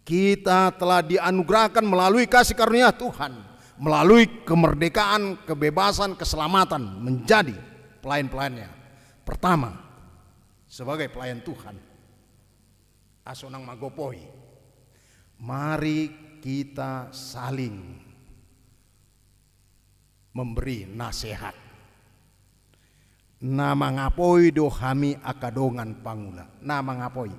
S7: kita telah dianugerahkan melalui kasih karunia Tuhan, melalui kemerdekaan, kebebasan, keselamatan menjadi pelayan-pelayannya. Pertama, sebagai pelayan Tuhan, asonang magopoi, mari kita saling memberi nasihat. Nama ngapoi do hami akadongan pangula. Nama ngapoi,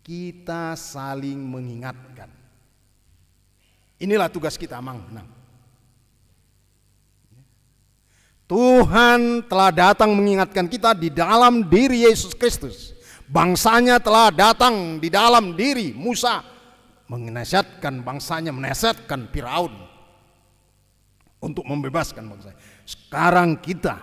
S7: kita saling mengingatkan. Inilah tugas kita, Mang. Tuhan telah datang mengingatkan kita di dalam diri Yesus Kristus. Bangsanya telah datang di dalam diri Musa, menasihatkan bangsanya, menasihatkan Firaun untuk membebaskan bangsanya. Sekarang kita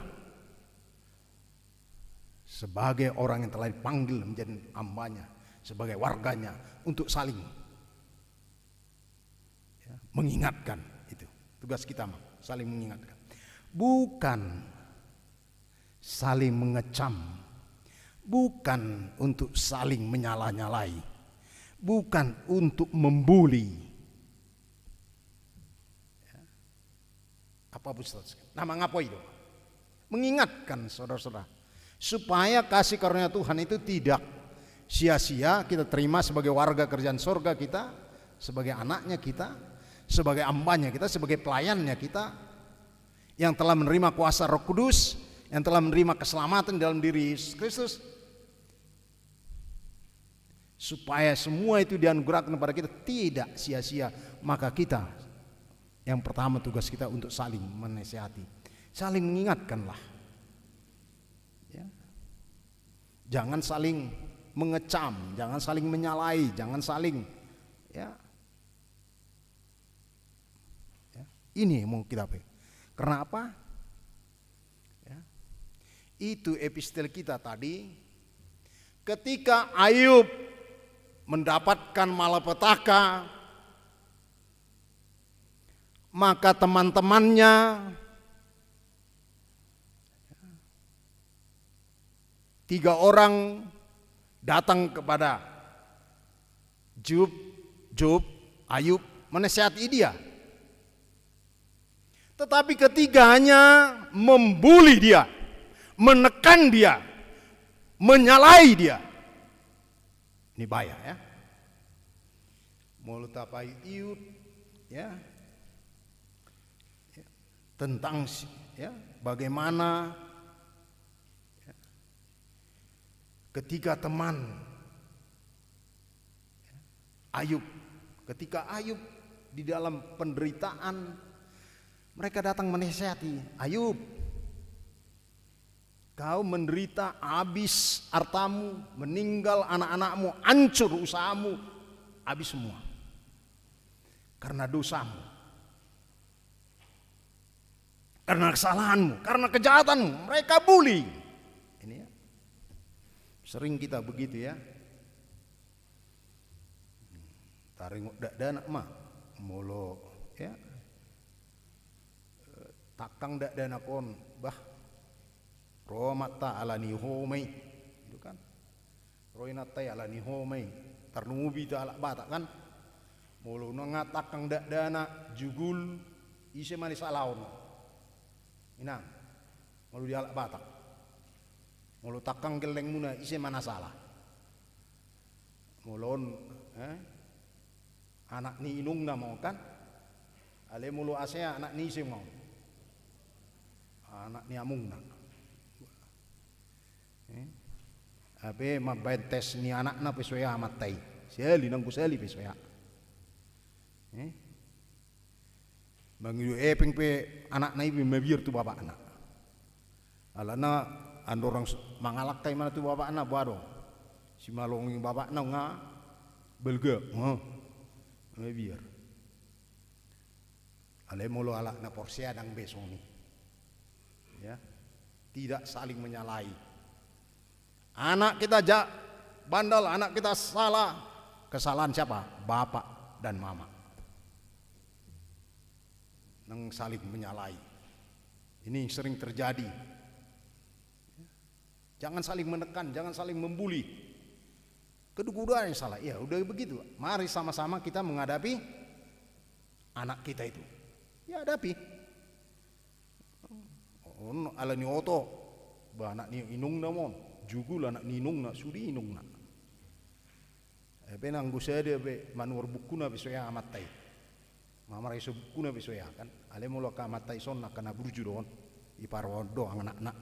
S7: sebagai orang yang telah dipanggil menjadi hambanya, sebagai warganya, untuk saling mengingatkan. Itu tugas kita, saling mengingatkan, bukan saling mengecam, bukan untuk saling menyalah-nyalai, bukan untuk membuli. Apapun statusnya, nama ngapoi itu mengingatkan saudara-saudara supaya kasih karunia Tuhan itu tidak sia-sia kita terima sebagai warga kerjaan surga kita, sebagai anaknya kita, sebagai hambanya kita, sebagai pelayannya kita, yang telah menerima kuasa Roh Kudus, yang telah menerima keselamatan dalam diri Yesus Kristus, supaya semua itu dianugerahkan kepada kita tidak sia-sia. Maka kita, yang pertama tugas kita untuk saling menasihati, saling mengingatkanlah. Jangan saling mengecam, jangan saling menyalai, jangan saling ini yang mau kita pakai. Karena apa? Itu epistel kita tadi, ketika Ayub mendapatkan malapetaka, maka teman-temannya 3 orang datang kepada Ayub menasihati dia. Tetapi ketiganya membuli dia, menekan dia, menyalai dia. Ini bahaya ya. Mulu tapai iut ya, tentang ya bagaimana ya, ketika teman ya, ketika Ayub di dalam penderitaan, mereka datang menasihati, Ayub, kau menderita, habis hartamu, meninggal anak-anakmu, hancur usahamu, habis semua karena dosamu, karena kesalahanmu, karena kejahatanmu. Mereka bully. Ini ya, sering kita begitu ya. Taring dana mah mulu ya, takang dana kon bah romata ala nihomai itu kan, roinata ala nihomai tarnubi ta ala bata kan, mulu ngatakang dana jugul ise manis alaon inang mulu di ala bata, mulu takang geleng muna ise mana salah mulon anak ni inung na mau kan, ale mulu asea anak ni ise mau, anak ni amung na abe mabentes ni anak na pesoya matai seli nang kuseli pesoya bangidu epeng pe anak na ibi mabir tu bapak anak alana andorang mangalak tay mana tu bapak anak bado si malong bapak na nga belga mabir ale mulu alak na porsia dang besoni ya, tidak saling menyalahi. Anak kita bandel, anak kita salah. Kesalahan siapa? Bapak dan mama. Nang saling menyalahi. Ini sering terjadi. Jangan saling menekan, jangan saling membuli. Kedua-duanya yang salah. Ya, udah begitu. Mari sama-sama kita menghadapi anak kita itu. Ya, hadapi. Ala ni oto, ba anak ni inung namon. Jugul anak ninung nak sudi inung nak. Nang gusa dia be manur bukuna besoya amatai. Mama raiso bukuna besoya kan. Ale molo ka amatai son nak kana burju don. Iparwo do anak-anak.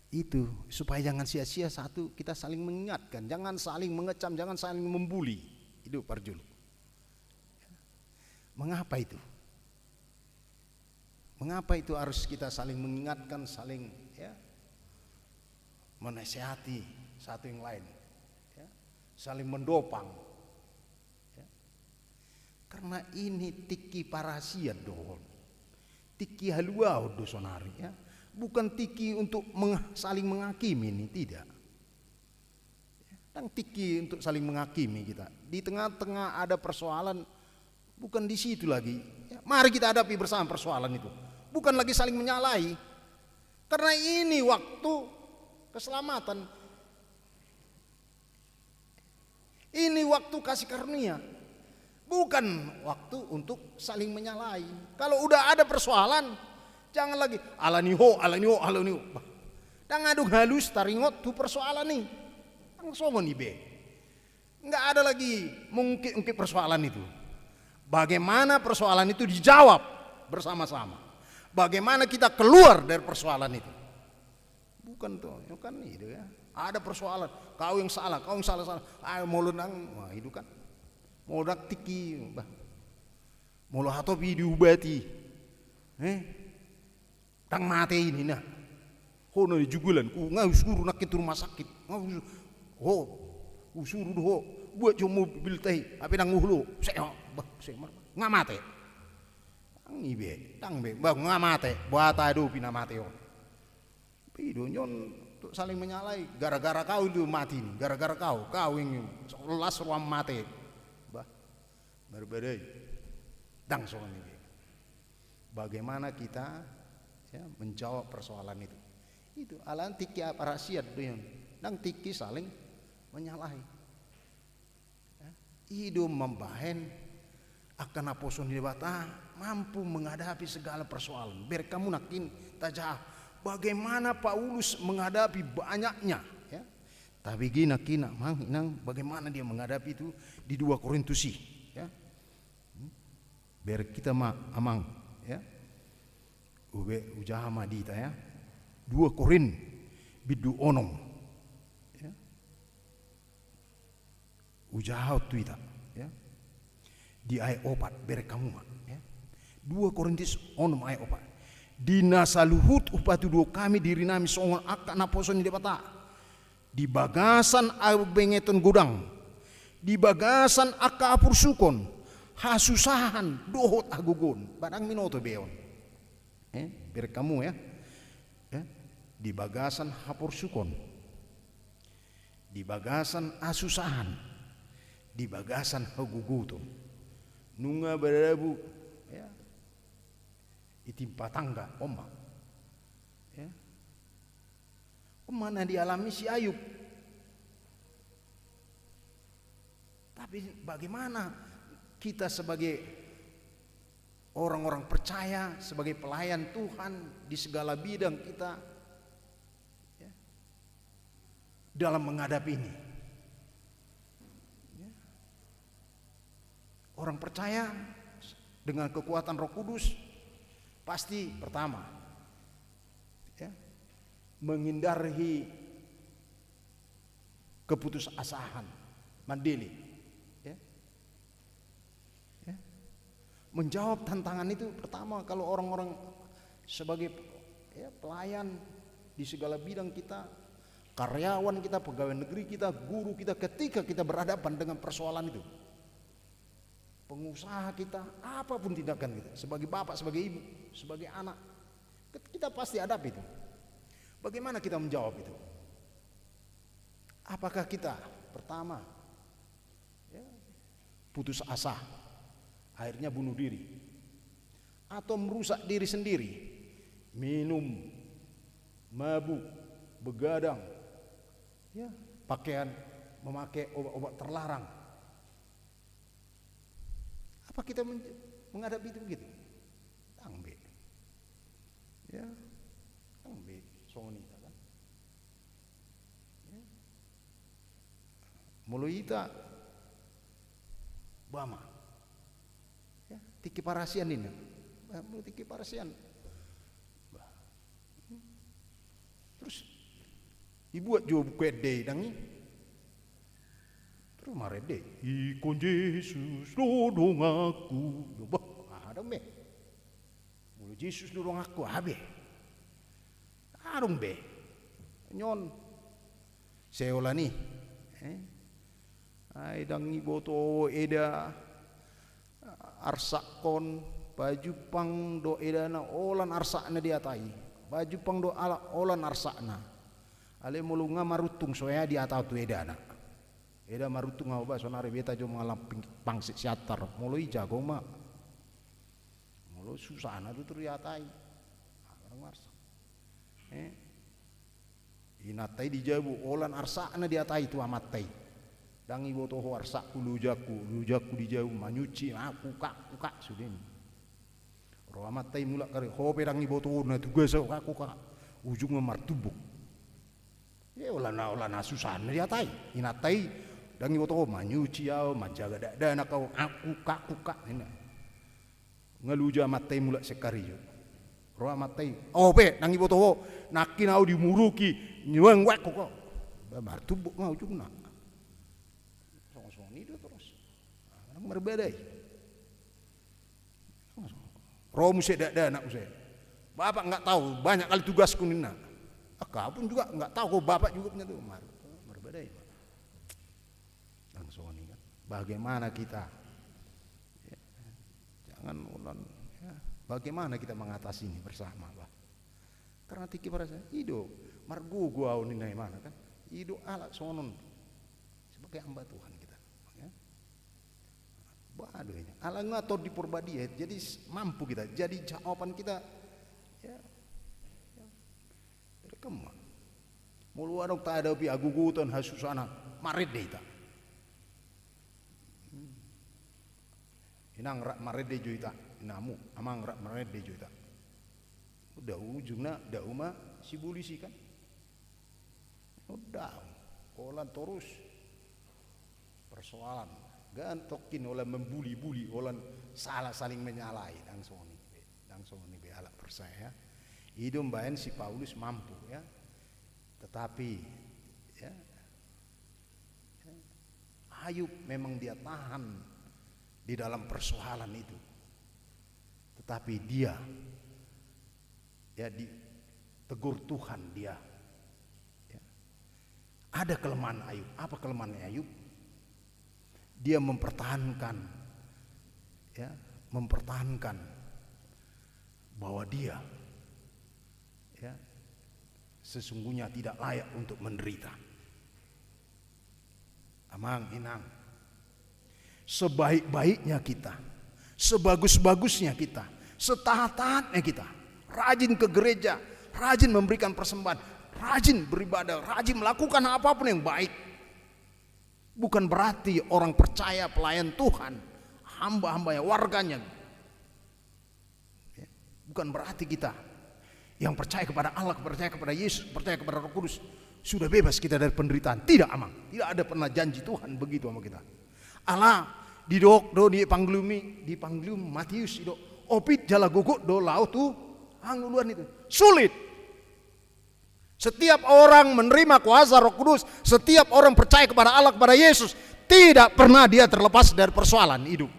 S7: Itu supaya jangan sia-sia, satu kita saling mengingatkan, jangan saling mengecam, jangan saling membuli. Itu parjul. Mengapa itu? Mengapa itu harus kita saling mengingatkan, saling ya menasihati satu yang lain, ya, saling mendopang, ya. Karena ini tiki parasia don, tiki halua dosonari, ya. Bukan tiki untuk saling menghakimi ini, tidak. Dan tiki untuk saling menghakimi kita. Di tengah-tengah ada persoalan, bukan di situ lagi. Ya, mari kita hadapi bersama persoalan itu. Bukan lagi saling menyalahi. Karena ini waktu keselamatan. Ini waktu kasih karunia. Bukan waktu untuk saling menyalahi. Kalau udah ada persoalan, jangan lagi alaniho. Dan ngadung halus taringot tuh persoalan nih. Langsung nih be. Nggak ada lagi mungkin persoalan itu. Bagaimana persoalan itu dijawab bersama-sama. Bagaimana kita keluar dari persoalan itu. Bukan tuh, kan itu ya. Ada persoalan, kau yang salah, kau yang salah. Ayo mulu nang, wah itu kan. Mau dak tiki, mulu hatopi diubati. Tang mati ini nah. Hono jugulan, ku ngau suruh nak ke rumah sakit. Suruh ho buat cuma mobil teh, apa nang uhlu. Saya nggak mati. Tang ibe, tang be, bang nggak mati. Buat ado pina mati on. Pido nyon saling menyalai. Gara-gara kau itu mati nih. Gara-gara kau yang las ruam mati. Bah, berbeda. Dang soal ini. Bagaimana kita ya, menjawab persoalan itu? Itu alan tiki aparasiat doyon. Dang tiki saling menyalahi. Hidup membahen akan aposon di bata mampu menghadapi segala persoalan. Biar kamu nakin tajah bagaimana Paulus menghadapi banyaknya, ya. Tapi gina kina mang inang bagaimana dia menghadapi itu di 2 Korintusi, ya. Biar kita amang, ya. Ube ujaha madita, ya. 2 Korin bidu onong, ya. Ujaha tuita, ya. Di ayat 4 bere kamu, ya. 2 Korintus onom ayat 4. Dina saluhut upatu dua kami diri nami songon akak naposon di depata. Di bagasan au bengeton gudang. Di bagasan aka apur sukon. Hasusahan dohot agugon. Badang minoto beon. Biar kamu, ya. Di bagasan hapur sukon. Di bagasan asusahan. Di bagasan haguguto. Nunga barabu, ya. Itimpa tangga ombak, ya. Kemana dialami si Ayub? Tapi bagaimana kita sebagai orang-orang percaya, sebagai pelayan Tuhan di segala bidang kita, ya, dalam menghadapi ini, ya. Orang percaya dengan kekuatan Roh Kudus pasti pertama, ya, menghindari keputusasaan, mandiri, ya. Ya. Menjawab tantangan itu pertama kalau orang-orang sebagai, ya, pelayan di segala bidang kita, karyawan kita, pegawai negeri kita, guru kita, ketika kita berhadapan dengan persoalan itu, pengusaha kita, apapun tindakan kita, sebagai bapak, sebagai ibu, sebagai anak, kita pasti hadapi itu. Bagaimana kita menjawab itu? Apakah kita pertama, ya, putus asa, akhirnya bunuh diri, atau merusak diri sendiri, minum, mabuk, begadang, ya, pakaian, memakai obat-obat terlarang? Apa kita menghadapi itu begitu? Tangbe, ya, tangbe, songonita kan, ya. Mulai ita, bama, ya, tiki parasian ini, mulai tiki parasian, terus dibuat juga buku dangi. Marede, ikon Yesus dorong aku, ada be, mulu Yesus dorong aku, abe, arung be, nyon, seolah nih, ay dangi boto eda, arsakon, baju pang do eda na olan arsakna diatai, baju pang do ala olan arsakna, ale mulu ngamarutung soya diatau tu eda na. Eda marutung ngau ba sonare beta jo malam pangsit siatar mulai jago mak mulai susah na tu teriatai orang marsa inatai dijabu olan arsa na diatai tu amatai dangi boto ho arsa lujaku dijabu manyuci aku kak sudah ni roh amatai mulak kari ho pedangi boto na tugas aku kak ujung martubuk ya olan susah na diatai inatai dangi boto manyuci au manjaga dada kau aku kak ini ngeluja matai mulak sekari jo roa matai pe dangi boto nakin au dimuruki nyuang wak kok babar tubuk ngau jumna song itu terus orang berbeda roa musik dada anak musik bapak enggak tahu banyak kali tugasku nina akak pun juga enggak tahu kok bapak juga punya tuh berbeda. Bagaimana kita, ya, jangan ulang, ya, bagaimana kita mengatasi ini bersama, bah. Karena tiki pada saya, ido margu gua ini nai mana kan, ido alat sonon sebagai hamba Tuhan kita, ya. Badunya, ala ngator di purbadi ya, jadi mampu kita, jadi jawaban kita, ya, rekam. Mulu adok tak ada pi agugutan hasusana, marit deh kita. Inang rak marede joita inamu amang rak marede joita udah ujungna da uma si polisi kan. Udah, olan terus persoalan gantokin oleh membuli-buli, olan salah saling menyalahi langsung ini beala percaya. Hidup bayan si Paulus mampu ya. Tetapi ya, Ayub memang dia tahan di dalam persoalan itu. Tetapi dia ya ditegur Tuhan dia. Ya. Ada kelemahan Ayub. Apa kelemahan Ayub? Dia mempertahankan bahwa dia ya sesungguhnya tidak layak untuk menderita. Amang inang, sebaik-baiknya kita, sebagus-bagusnya kita, setaat-taatnya kita, rajin ke gereja, rajin memberikan persembahan, rajin beribadah, rajin melakukan apapun yang baik, bukan berarti orang percaya pelayan Tuhan, hamba-hambanya, warganya, bukan berarti kita yang percaya kepada Allah, percaya kepada Yesus, percaya kepada Roh Kudus sudah bebas kita dari penderitaan. Tidak, amang. Tidak ada pernah janji Tuhan begitu sama kita. Allah di panglumi Matius itu opit jala guguk do laut tu anguluan itu sulit. Setiap orang menerima kuasa Roh Kudus, setiap orang percaya kepada Allah, kepada Yesus, tidak pernah dia terlepas dari persoalan hidup.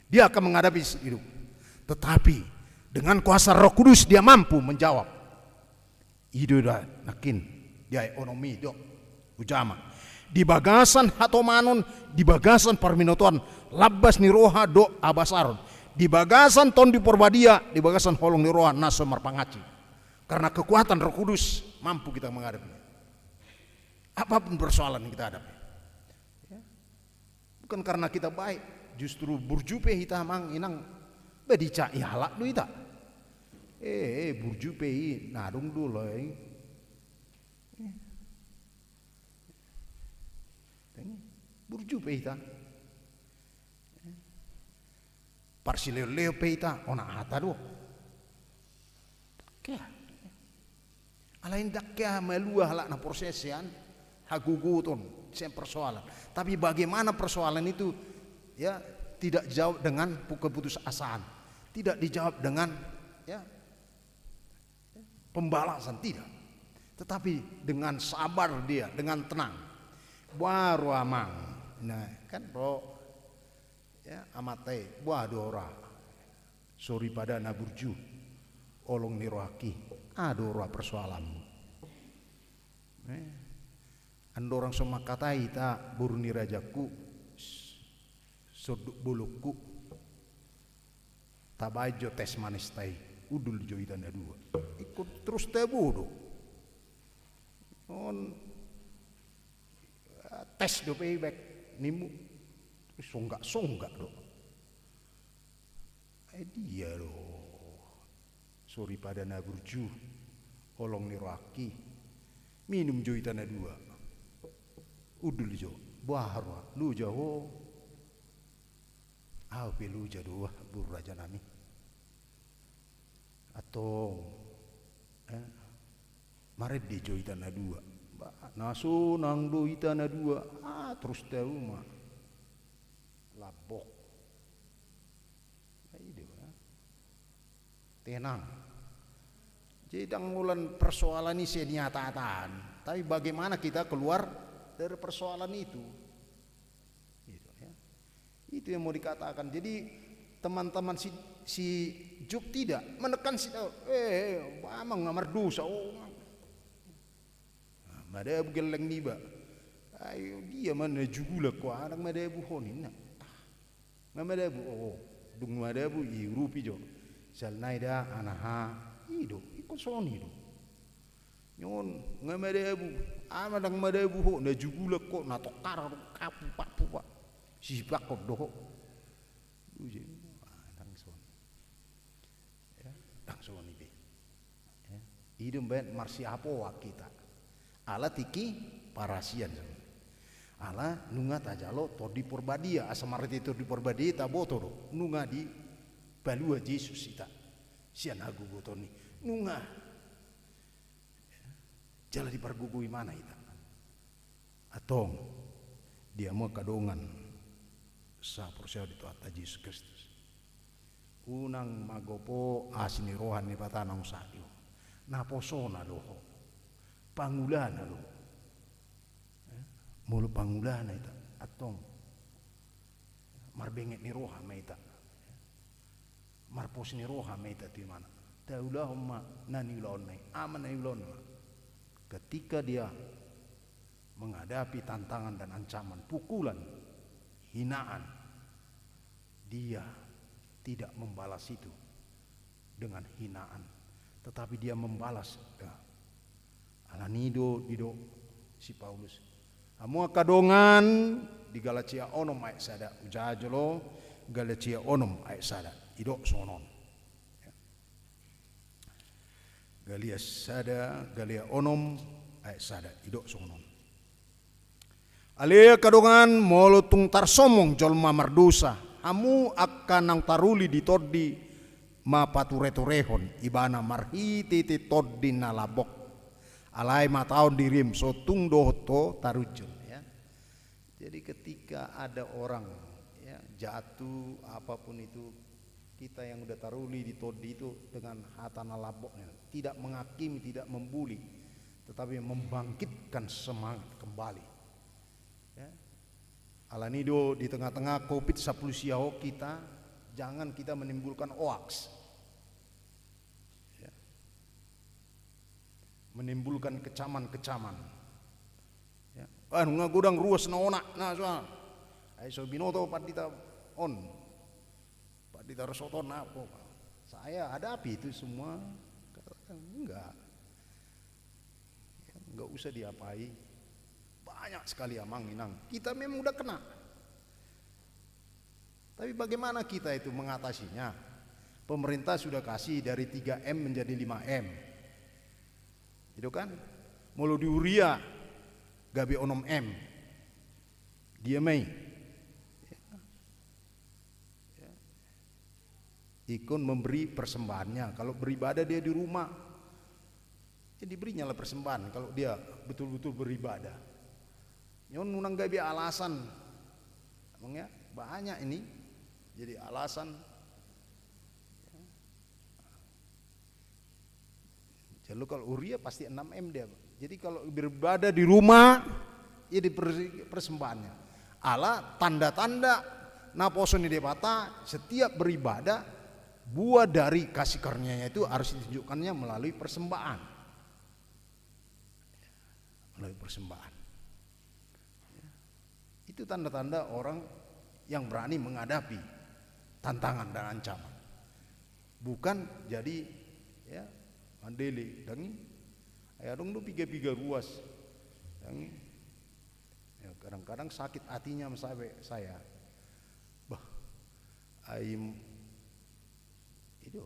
S7: Dia akan menghadapi hidup. Tetapi dengan kuasa Roh Kudus dia mampu menjawab. Hidup dah nakin dia ekonomi dok ujama. Di bagasan hatomanon, di bagasan parminotuan, labas ni roha do abasaron. Di bagasan ton di porbadia, di bagasan holong ni roha naso marpangaci. Karena kekuatan Roh Kudus mampu kita menghadapi apapun persoalan yang kita hadapi. Ya. Bukan karena kita baik, justru burjupe kita mang inang bedica ihalak du ita. Burjupe nadung dulu. Burjupe ita. Parsileo peita ona hata do. Kaya alain dakya meluah lah na prosesian haguguton sem persoalan. Tapi bagaimana persoalan itu ya tidak dijawab dengan keputusasaan, tidak dijawab dengan ya pembalasan, tidak. Tetapi dengan sabar dia, dengan tenang. Baru amang. Nah, kan bro ya amate buah dora. Sorry pada naburju. Olong niroaki adora persoalanmu. Andorang sama katai ta buruni rajaku soduk bulukku tabajo tes manistai udul joitanda dua ikut terus tebodo on tes do payback nimu songgak do dia do sorry pada naburju olong niroaki minum joitanda dua udul jo bahwa lu jauh pelu jadu buru raja nami atau maret di joitana dua naso nang do itana dua terus tahu mah labok tenang jadi ulan persoalan ini senyata-nyata tapi bagaimana kita keluar dari persoalan itu gitu, ya. Itu yang mau dikatakan. Jadi teman-teman si Job tidak menekan si amang ngamar dosa madabu geleng niba ayo dia mana jugula ko anak madabu honin madabu dung madabu i rupi jo sal naida anaha ido ikut soni do nyon ngamadebu amadang madebu ho na jugula ko na tokar kapu papu pak sibak ko do uje dangson ya dangson ibe ya idem ben marsi apo kita ala tiki parasian ala nunga tajalo to di porbadia asamarti to di porbadia taboto do nunga di balua Jesus ita sian hagu botoni nunga jala dipargugui mana ita. Atong dia mau kadongan sa perseo di tuata Yesus Kristus. Unang magopo asini rohan ni patanang sadio. Naposona loho. Pangulana loho. Mulu pangulana ita. Atong marbengek ni roha maita. Marpos ni roha maita ti mana. Taulahumma nani ulonai. Aman na ulonai. Ketika dia menghadapi tantangan dan ancaman, pukulan, hinaan, dia tidak membalas itu dengan hinaan, tetapi dia membalas alanido dido si Paulus. Amu kadongan di Galatia onom ayat sada ujajolo Galatia onom ayat sada ido sonon. Galia onom ayat sada ido sonon. Alia kadongan molo tung tarsomong jolma mardosa. Amu akan nang taruli di toddi ma paturetorehon ibana marhiti ti toddi nalabok. Alai ma taon dirim so tung dohoto tarujun ya. Jadi ketika ada orang ya jatuh apapun itu, kita yang udah taruli di toddi itu dengan hata nalaboknya, tidak menghakimi, tidak membuli, tetapi membangkitkan semangat kembali. Ya. Alanido di tengah-tengah COVID 10 siao kita, jangan kita menimbulkan hoaks, ya. Menimbulkan kecaman-kecaman. Ya. Ngagudang ruas na onak na soal. Ay so binoto padita on, padita resoton apa? Saya hadapi itu semua. Enggak usah diapai. Banyak sekali amang inang. Kita memang udah kena. Tapi bagaimana kita itu mengatasinya? Pemerintah sudah kasih dari 3M menjadi 5M. Itu kan? Mulu diuria gabi onom M. Dia mei. Ikut memberi persembahannya. Kalau beribadah dia di rumah, ya diberinya lah persembahan. Kalau dia betul-betul beribadah. Nyon nunang gabi alasan, emang ya banyak ini, jadi alasan. Jadi kalau uria pasti 6M dia. Jadi kalau beribadah di rumah, ya di persembahannya. Ala tanda-tanda naposo ni debata setiap beribadah buah dari kasih karunia-Nya itu harus ditunjukkannya melalui persembahan. Melalui persembahan. Itu tanda-tanda orang yang berani menghadapi tantangan dan ancaman. Bukan jadi ya mandele dangi ayadong do piga-piga ruas. Dangi ya, kadang-kadang sakit hatinya sampai saya. Bah aim itu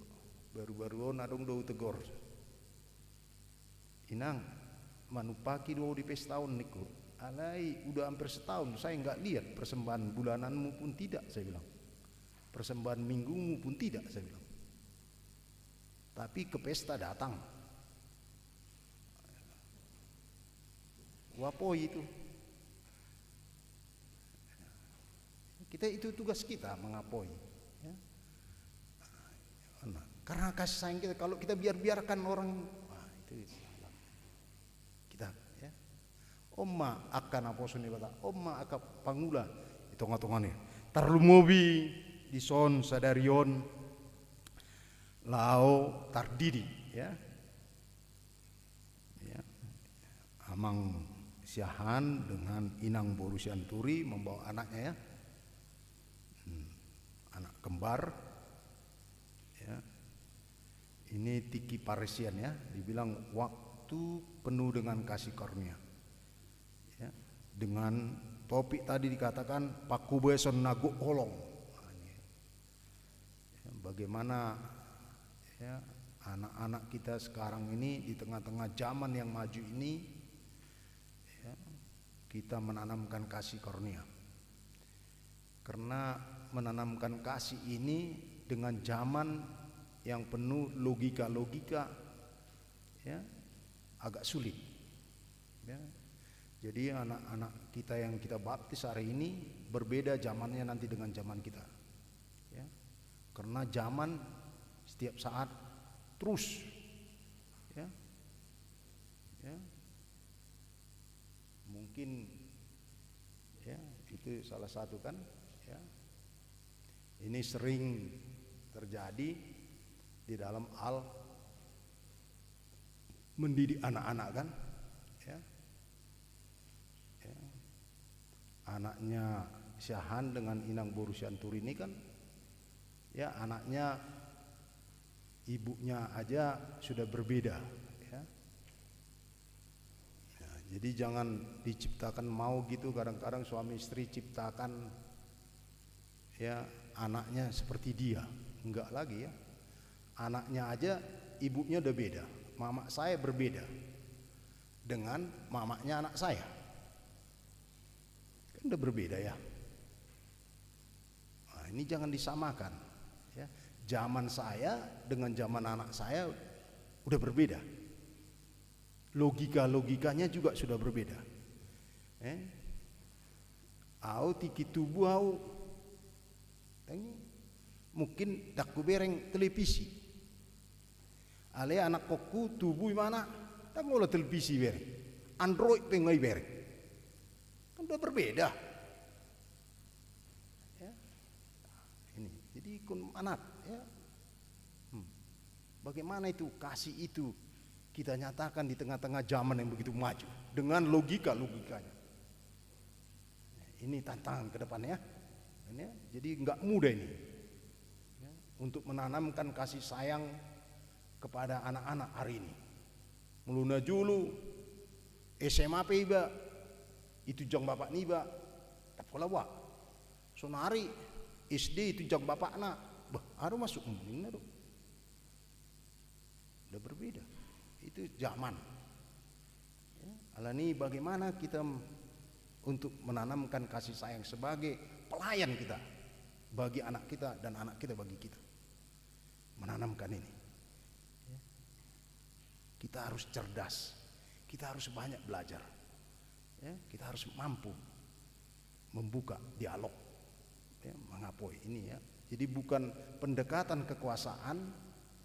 S7: baru-baru nadong do tegor. Inang manupaki do di pestaun niku. Alai udah hampir setahun saya nggak lihat persembahan bulananmu pun tidak, saya bilang. Persembahan minggumu pun tidak, saya bilang. Tapi ke pesta datang. Wapoi itu. Kita itu tugas kita mengapoi. Ya. Karena kasih sayang kita, kalau kita biarkan orang, wah itu salah. Kita ya. Omma akan apa suni bata, omma akan pangula itu ngatungannya. Tarlumobi di son sadarion lao tardidi ya. Ya. Amang Siahan dengan Inang Borusian Turi membawa anaknya ya. Anak kembar ya. Ini Tiki Paresian ya, dibilang waktu penuh dengan kasih karunia. Ya, dengan topik tadi dikatakan pakubeson nagu olong. Ya, bagaimana ya anak-anak kita sekarang ini di tengah-tengah zaman yang maju ini ya, kita menanamkan kasih karunia. Karena menanamkan kasih ini dengan zaman yang penuh logika-logika ya agak sulit. Ya. Jadi anak-anak kita yang kita baptis hari ini berbeda zamannya nanti dengan zaman kita. Ya. Karena zaman setiap saat terus, ya, ya, mungkin, ya, itu salah satu kan, ya. Ini sering terjadi di dalam hal mendidik anak-anak kan, ya. Anaknya Syahan dengan Inang Borusiantur ini kan, ya, anaknya ibunya aja sudah berbeda, ya. Ya, jadi jangan diciptakan mau gitu, kadang-kadang suami istri ciptakan, ya, anaknya seperti dia, enggak lagi, ya. Anaknya aja ibunya udah beda. Mama saya berbeda dengan mamanya anak saya. Udah berbeda, ya. Nah, ini jangan disamakan, ya. Zaman saya dengan zaman anak saya udah berbeda. Logikanya juga sudah berbeda. Au tiki tubuh au mungkin tak kubereng televisi. Ale anak kokku tubuh mana? Tak ngolah televisi bereng. Android pengai bereng. Udah berbeda, ya. Ini jadi kun anak, ya. Bagaimana itu kasih itu kita nyatakan di tengah-tengah zaman yang begitu maju dengan logikanya. Ini tantangan ke depannya, ya. Jadi nggak mudah ini, ya, untuk menanamkan kasih sayang kepada anak-anak hari ini. Muluna julu SMA iba itu jang bapak niba tak pola wa sonari SD itu jang bapak na harus masuk umumnya do udah berbeda, itu zaman, ya. Alani bagaimana kita untuk menanamkan kasih sayang sebagai pelayan kita bagi anak kita dan anak kita bagi kita, menanamkan ini, ya. Kita harus cerdas, kita harus banyak belajar. Ya, kita harus mampu membuka dialog, ya, mengapoi ini, ya. Jadi bukan pendekatan kekuasaan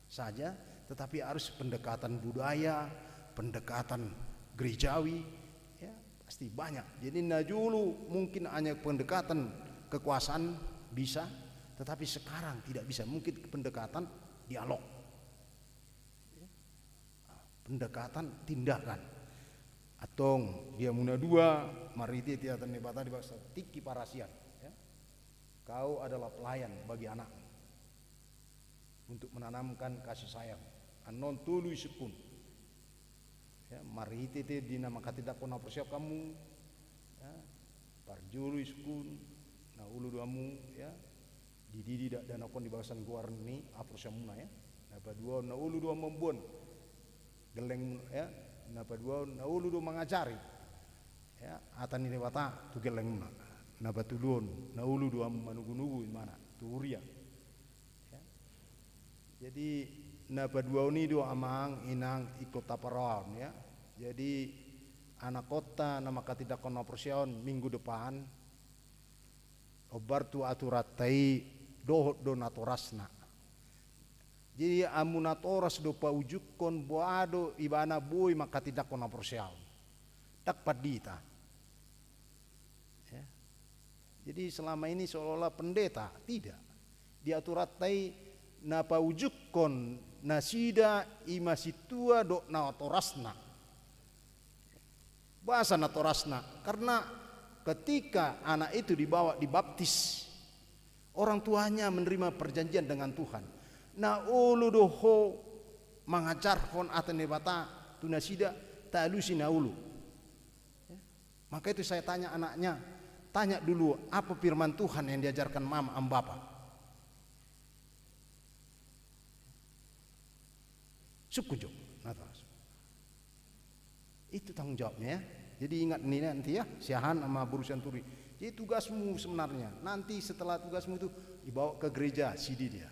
S7: saja, tetapi harus pendekatan budaya, pendekatan gerejawi, ya, pasti banyak. Jadi najulu mungkin hanya pendekatan kekuasaan bisa, tetapi sekarang tidak bisa. Mungkin pendekatan dialog, ya, pendekatan tindakan. Atong dia muna dua mariti tiatan nebata di bahasa tiki parasian, ya. Kau adalah pelayan bagi anak untuk menanamkan kasih sayang anon tulu sekun, ya, mariti te di nama katidak kona persiap kamu, ya, parjulu sekun na ulu duamu, ya, didi dak dana kon di bahasan guar ni aprosiamuna, ya, napa dua na ulu dua membon geleng, ya, napa dua na ulu do mangajari, ya, atani lewata tu geleng napa tulun na ulu do manugu-nugu mana turia, ya. Jadi napa dua ini do amang inang ikut taparon, ya. Jadi anak kota nama katidak kono persion minggu depan obar tu aturatai do natorasna. Jadi amunatoras do paujuk kon boado ibana boy maka tidak kona persial tak padita, ya. Jadi selama ini seolah-olah pendeta tidak diaturatai na paujuk kon nasida imasitua do natorasna bahasa natorasna, karena ketika anak itu dibawa dibaptis orang tuanya menerima perjanjian dengan Tuhan. Na ulu doho mangajar kon atene bata tunasida talusi na ulu, ya. Maka itu saya tanya anaknya, tanya dulu apa firman Tuhan yang diajarkan mama am bapa. Sukujo, itu tanggung jawabnya, ya. Jadi ingat nih nanti, ya, Syahan sama Borusiantur. Jadi tugasmu sebenarnya nanti setelah tugasmu itu dibawa ke gereja sidi dia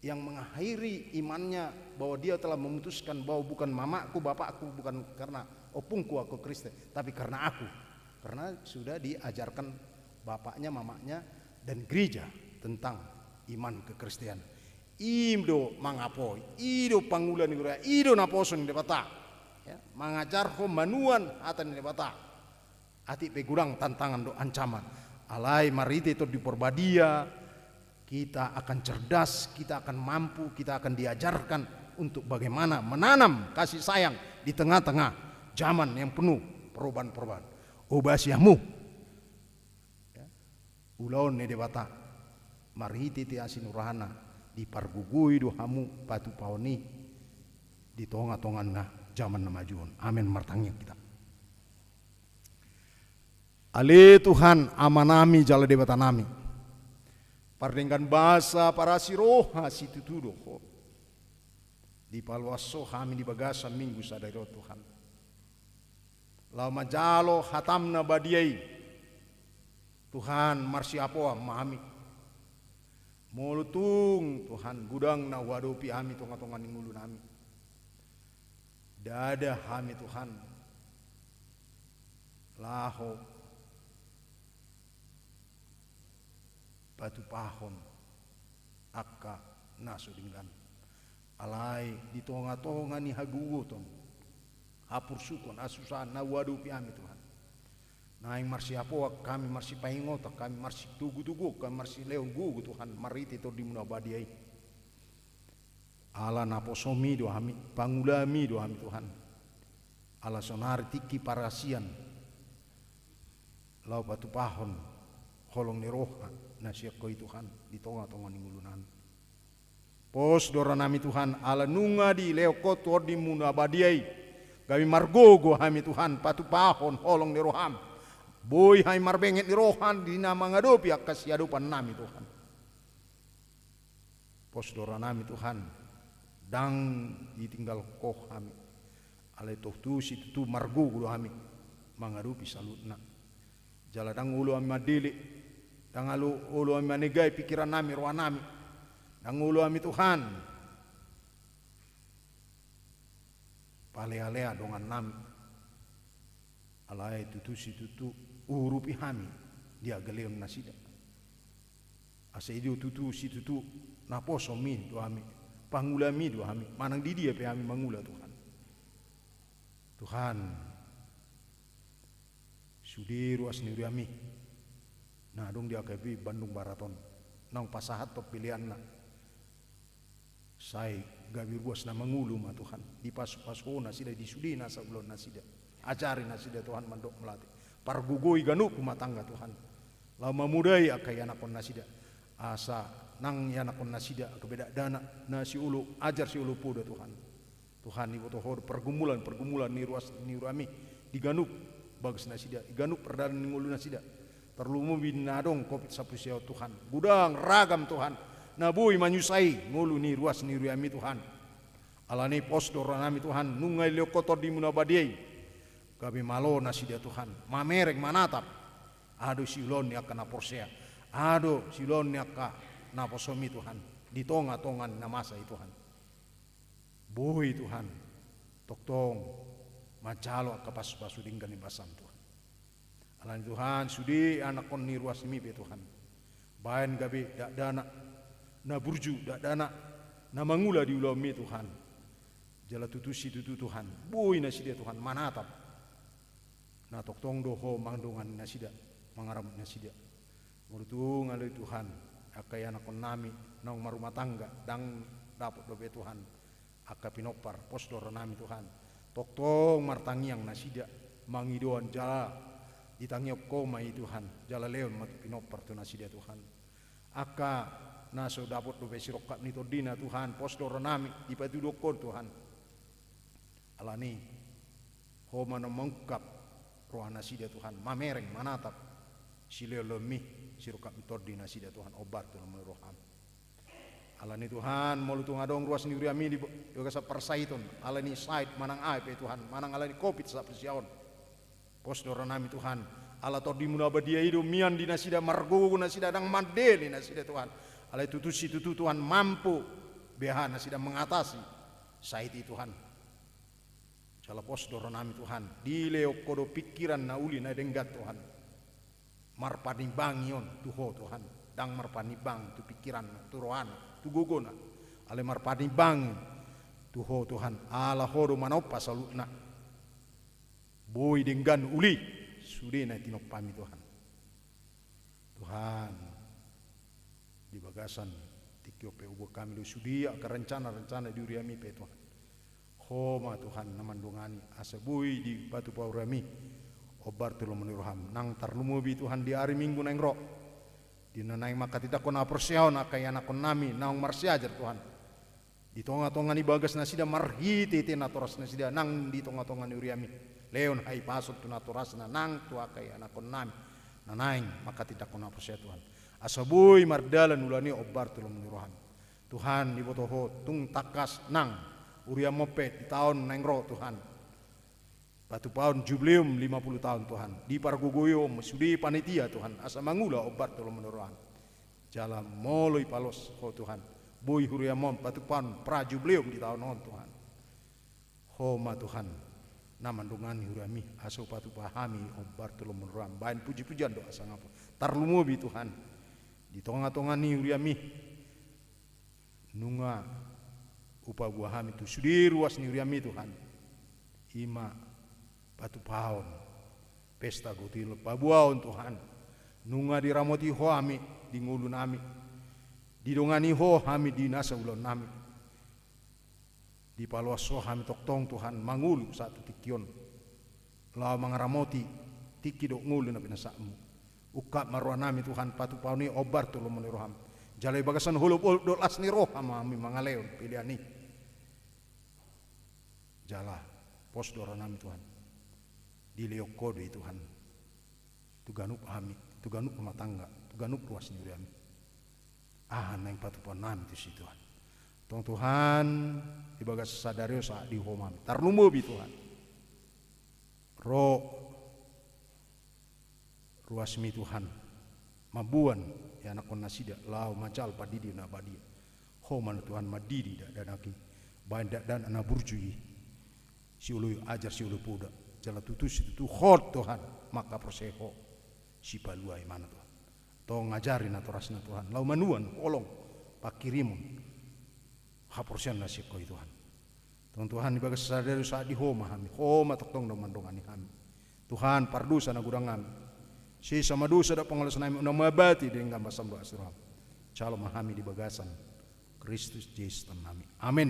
S7: yang mengakhiri imannya bahwa dia telah memutuskan bahwa bukan mamaku bapakku bukan karena opungku aku Kristen, tapi karena aku. Karena sudah diajarkan bapaknya, mamanya, dan gereja tentang iman kekristenan. Ido mangapoi, ido pangulan igura, ido naposon di bata. Ya, mengajar ho manuan atan di bata. Ati pegurang tantangan do ancaman. Alai marite itu di porbadia, kita akan cerdas, kita akan mampu, kita akan diajarkan untuk bagaimana menanam kasih sayang di tengah-tengah zaman yang penuh perubahan-perubahan. Obasiamu, ya, ulaon ne debata, marite ti asinurahana di pargugui do hamu patu paoni di tonga-tongan na zaman na majuon. Amin martangnya kita. Ale Tuhan amanami jala debata nami. Pardengkan bahasa para siroha situtudo di palwaso kami di bagasan minggu sadaro Tuhan. Lama jalo hatamna badiai Tuhan marsiapoa mahami. Molutung Tuhan gudang na wadopi kami tonga-tonga ningulu nami. Dada kami Tuhan. Laho batu pahon akka naso dinggan alai di tonga-tonga ni hagugoton hapur sukon asusan na wadu piami Tuhan naing marsi apo kami marsi paingota kami marsi tugu-tugu kami marsi leong gugu Tuhan mariti to di munabadiai ala naposomi do hami pangulami do hami Tuhan ala sonari tiki parasian lau batu pahon holong ni roha nasiak koi Tuhan di tonga-tonga ni ngulunan. Pos dora nami Tuhan ala nunga di leo kotor di muna badiai. Kami margogo hami Tuhan patu pahon holong ni roham. Boy hai marbenget ni rohan di nama ngadopi akas yadupan nami Tuhan. Pos dora nami Tuhan dang ditinggal koh hami. Ala toh tu si tu margogo hami mangadopi salutna. Jaladang ulu hami madili. Dang ulu ami manegai pikiran nami roh nami. Dang ulu ami Tuhan. Palea-lea dongan nami. Alai tutu si tutu urupi hami dia geleon nasida. Asa idio tutu si tutu naposo mi do hami. Pangula mi do hami. Manang di dia pe hami mangula Tuhan. Tuhan. Sudiru asniru ami. Nah dong dia kebi Bandung Baraton nang pasahat top pilihan na sai gabi ruas na mangulu ma Tuhan di pas-paso na sida di sudi na saulon na sida ajari na sida Tuhan mandok melatih pargugoi ganu rumah tangga Tuhan lama mudai akai anakon na sida asa nang yanakon na sida kebeda dana na si ulu ajar si ulu puda Tuhan Tuhan ibu tohor pergumulan ni ruas ni rami diganuk bagus na sida diganuk perdalan ni ngulu na sida perlu binadong kopit sapu siau Tuhan gudang ragam Tuhan nabui manyusai ngulu ni ruas ni ruami Tuhan alani pos doranami Tuhan nungai leo kotor di munabadiai kami malo nasidia Tuhan mamerek manatap ado silon ni akan naporsea ado silon ni akan naposomi Tuhan di tonga-tongan namasa Tuhan boy Tuhan toktong macalo kapas-pasu dinggan ni basam Tuhan alan Tuhan sudi anak kon ni ruas mi Tuhan bayan gabe dak dana na burju dak dana na mangula di ulau mi Tuhan jala tutusi tutu Tuhan boy nasida Tuhan manatap na toktong doho mangdongan nasida mangaram nasida murutung alai Tuhan akai anak kon nami nang marumah tangga dang dapat dobe Tuhan aka pinopar posdor nami Tuhan toktong martangiang nasida mangidoan jala ditangiok komai Tuhan jala leon mat pinopar tu nasida Tuhan aka naso dapat dobe sirokat ni todina Tuhan posdor nami dipatudokon Tuhan alani homa na mengkap roh nasida Tuhan mamereng manatap sileo lemih sirokat todina nasida Tuhan obat tu nama roham alani Tuhan molutung adong ruas ni uriami di yoga sa persaiton alani sait manang aip Tuhan manang alani kopit sa persiaon pos dora nami Tuhan ala todi munabadia hidup mian di nasida margo nasida dang mandeli nasida Tuhan alai tutusi tutu Tuhan mampu beha nasida mengatasi saiti Tuhan Jala pos doronami Tuhan, di leo kodo pikiran na uli na denggat Tuhan. Marpanibang yon tuho Tuhan, dang marpanibang tu pikiran tu rohana, tu gogona. Ale marpanibang tuho Tuhan, ala hodo manopa salutna. Boy denggan uli, sudah na tinopami Tuhan. Tuhan, di bagasan tikio pe ubo kami lu sudia ke rencana-rencana di uriami pe Tuhan. Homa Tuhan namandungani asabui di batu paurami obar tulu meniruham nang tarlumubi Tuhan di hari Minggu nang ro di nanai maka tidak kona persiaon akai anak nami naung marsiajar Tuhan di tonga-tonga ni bagas nasida marhiti ti naturas nasida nang di tonga-tonga ni uriami leon hai pasut tu naturas na nang tu akai anak nami nanaing maka tidak kona persia Tuhan asabui mardalan ulani obar tulu meniruham Tuhan di botoho tung takas nang Uria mopet di tahun nengro Tuhan. Batu paun jubileum 50 tahun Tuhan. Di Pargugoyo sudi panitia Tuhan. Asa mangula obat tolong meneruan. Jala moloi palos ho Tuhan. Boy huria mom batu paun pra jubileum di tahun on Tuhan. Homa Tuhan. Namandungani hurami asa batu pahami obat tolong meneruan. Bain puji-pujian doa sangapo. Tarlumubi Tuhan. Di tonga-tonga ni huriami. Nunga upa buah hami tu sudi ruas ni uriami Tuhan ima batu paon pesta gotilo pabuaon Tuhan nunga diramoti ho hami di ngulu nami didongani ho hami di nasa ulon nami di paluaso hami toktong Tuhan mangulu satu tikion lao mangaramoti tiki dok ngulu na pinasakmu ukap marwa nami Tuhan patu paoni obar tu lo meniroham jalai bagasan hulup dolas ni roh hami mangaleon pilihan jala pos doronami Tuhan di leokode Tuhan tuganup hami tuganup rumah tangga tuganup ruas ni uriami nang patupan nami tu si Tuhan Tuhan ibagas sadario saat di homami tarlumubi Tuhan ro ruas mi Tuhan mabuan ya anak nasida lau macal padidi na badia homan Tuhan madidi dan aki bandak dan anak burjui si ulu ajar si ulu puda jala tutus itu hot Tuhan maka proseho si paluai mana Tuhan to ngajarin aturasna Tuhan lau manuan olong pakirimun haporsian nasib koi Tuhan Tuhan ibagas sadari saat di homa kami homa toktong do mandongani kami Tuhan pardusa na gudang kami si sama dosa da pengalas nami una mabati dengan basam doa suram calo mahami di bagasan Kristus Yesus nami amin.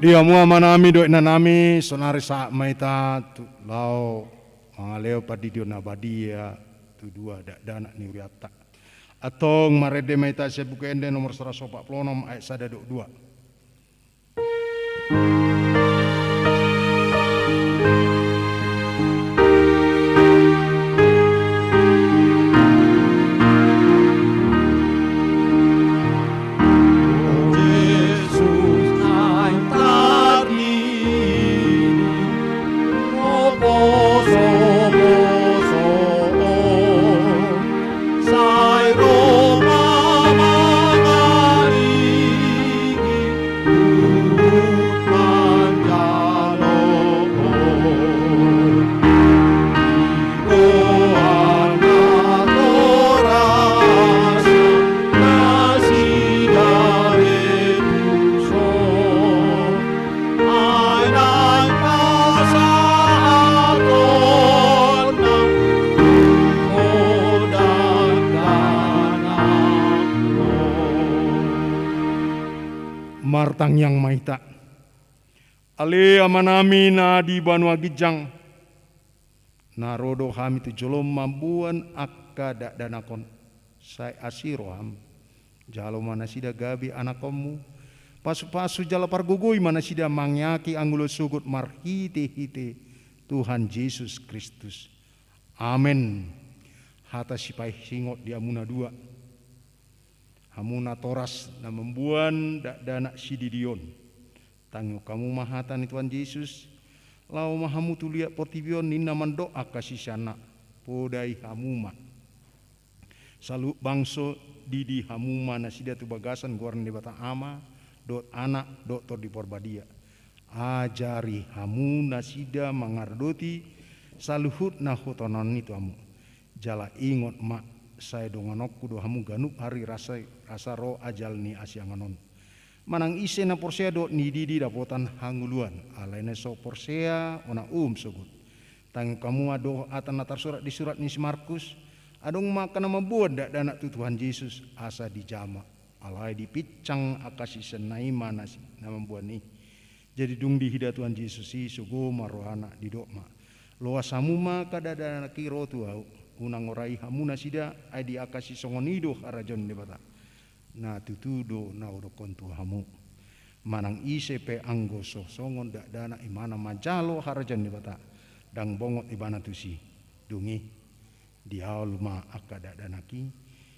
S5: Dia mua manami do nanami sonari sa maita tu lao mangaleo padidio nabadia tu dua dana ni uriata. Atong marede maita se buku ende nomor 146 ayat 122. Martang yang maita ale amanami na di banua gijang narodo hami tu jolom mambuan akka dak danakon sai asiroham jalo mana sida gabi anakomu pasu-pasu jala pargugui mana sida mangyaki anggulo sugut marhite-hite Tuhan Yesus Kristus. Amen. Hata sipai singot di amuna dua hamuna toras na membuan dana sididion tangu kamu mahatan Tuhan Yesus lau mahamu tulia portibion ninna mandoa kasih sana podai hamuma salu bangso didi hamuma nasida tu bagasan goran di bata ama dot anak doktor di porbadia ajari hamu nasida mangardoti saluhut na hutonan itu amu jala ingot mak saya donganok kudo hamu ganuk hari rasa ro ajal ni asianganon manang ise na porsea do ni didi dapotan hanguluan alaina so porsea ona sogut tang kamu ado atan natar surat di surat ni Markus adong makana mabuat dak dana tu Tuhan Yesus asa dijama alai dipicang akasi senai mana na membuat ni jadi dung di hida Tuhan Yesus si sugo marohana di dokma loa samuma kada dana kiro tu au unang orai hamuna sida ai di akasi songonido harajon debata na tutudo na udo kontu hamu manang ise pe anggo songon dak dana imana majalo harajon debata dang bongot ibana tusi dungi diaul ma akada danaki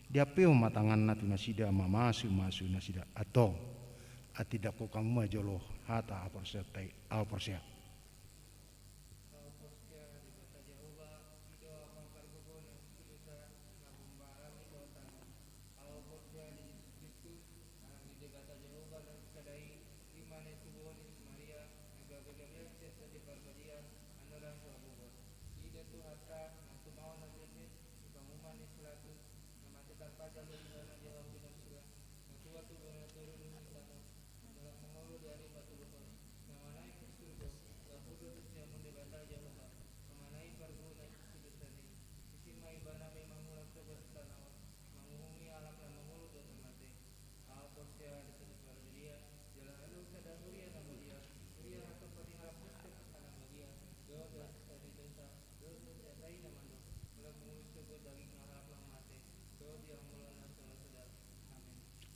S5: dia peu matangan natu nasida mamasu nasida atau atidak ko kang majolo hata aporsia tai aporsia.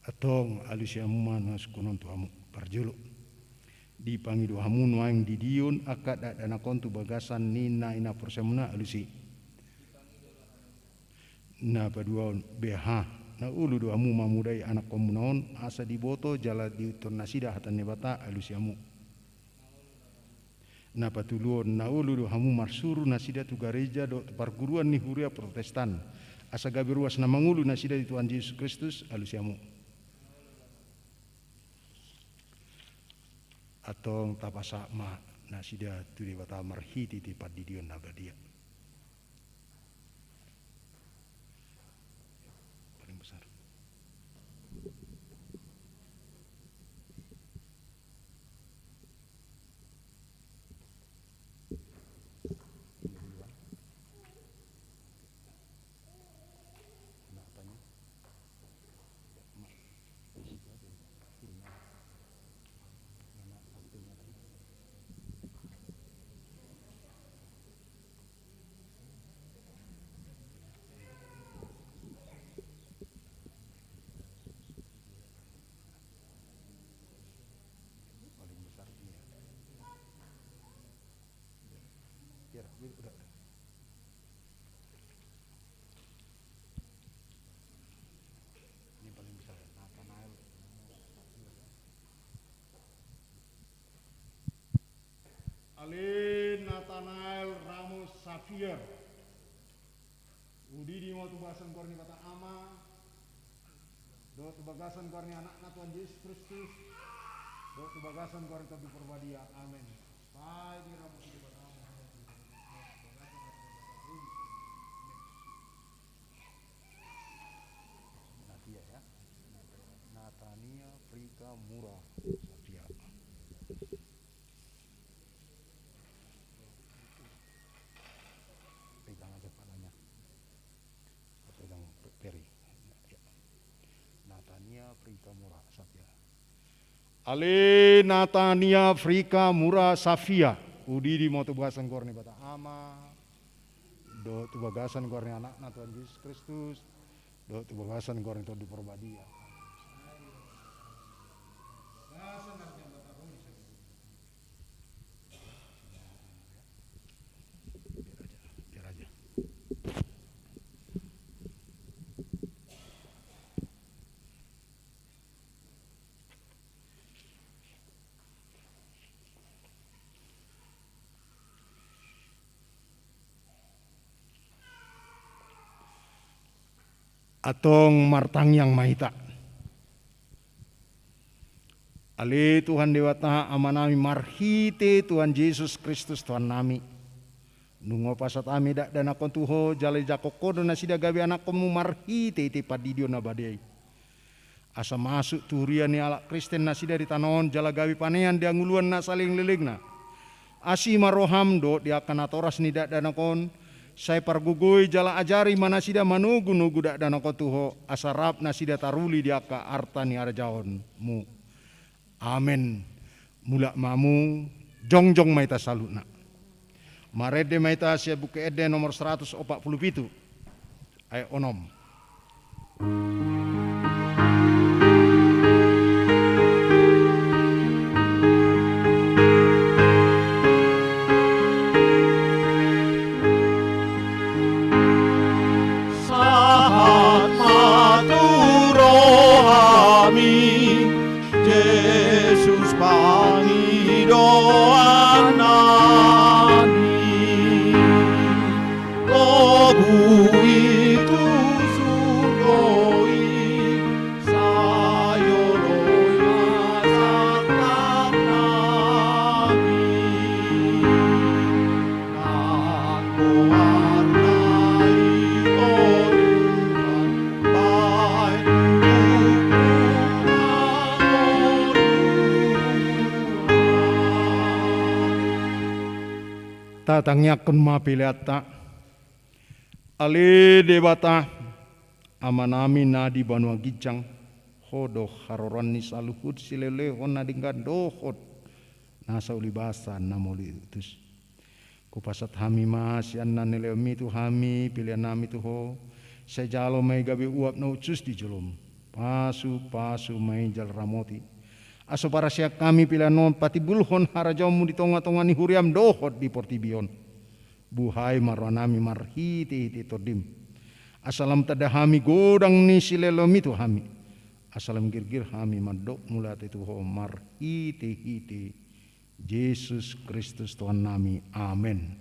S5: Atong alusia mumana sukunon tuamu parjulu dipangi dua hamu nuang didiun akad dana kontu bagasan nina ina persemuna alusi na padua BH na ulu dua hamu mamudai anak komunaon asa diboto jala diutur nasida hatan nebata alusiamu na patuluon na ulu dua hamu marsuru nasida tu gereja do perguruan ni huria Protestan asa gabi ruas na mangulu nasida di Tuhan Yesus Kristus alusiamu atong tapasa ma nasida tu di bata marhiti ti padidion nabadia paling besar. Ale Nathanael Ramos Xavier. Udi di mau tubasan korni kata ama. Do tubagasan korni anak Tuhan Yesus Kristus. Do tubagasan korni tabi perbadia. Amin. Pai di Ramos di kata ama. Natia ya. Natania Prika Murah Xavier. Pegang aja palanya. Pegang peri. Natania Frika Murah Safia. Ale Natania Frika Murah Safia. Udi di mau tubasan korni bata ama. Do tubagasan korni anak Tuhan Yesus Kristus. Do tubagasan korni to di perbadia. Biar aja. Atong martang yang mahita. Ale Tuhan Dewata amanami marhite Tuhan Yesus Kristus Tuhan nami. Nungo pasat ami dak dana kontuho jale jakokodo nasida gabi anak komu marhite ite padidio nabadei. Asa masuk turian ni ala Kristen nasida di tanon jala gabi panean dia nguluan na saling liligna. Asi maroham do dia akan atoras ni dak dana kon. Saya pargugoi jala ajari manasida manugu-nugu dak dana kotuho asarap nasida taruli dia ka arta ni arjaon mu. Amen. Mula mamu jongjong maita salutna. Marede maita sia buku ede nomor 147. Ay onom.
S8: Yesus pangidoan nani Logu itu sugoi sayoloi masakap nami Nako warnai Tuhan baik
S5: tatangnya kun mapilata ale dewata amanami nadi banua gijang hodo haroran ni saluhut silele hona dinggan dohot nasa ulibasa namoli utus kupasat hami mas yanna nelemi tu hami pilihan nami tu ho sejalo mai gabi uap na ucus di jolom pasu mai jal ramoti aso para siak kami pilihan non pati bulhon harajamu di tonga-tonga ni huriam dohot di portibion. Buhai marwanami marhiti todim. Asalam tadahami godang ni silelomi tu hami. Asalam girgir hami madok mulat itu ho marhiti. Yesus Kristus Tuhan nami. Amin.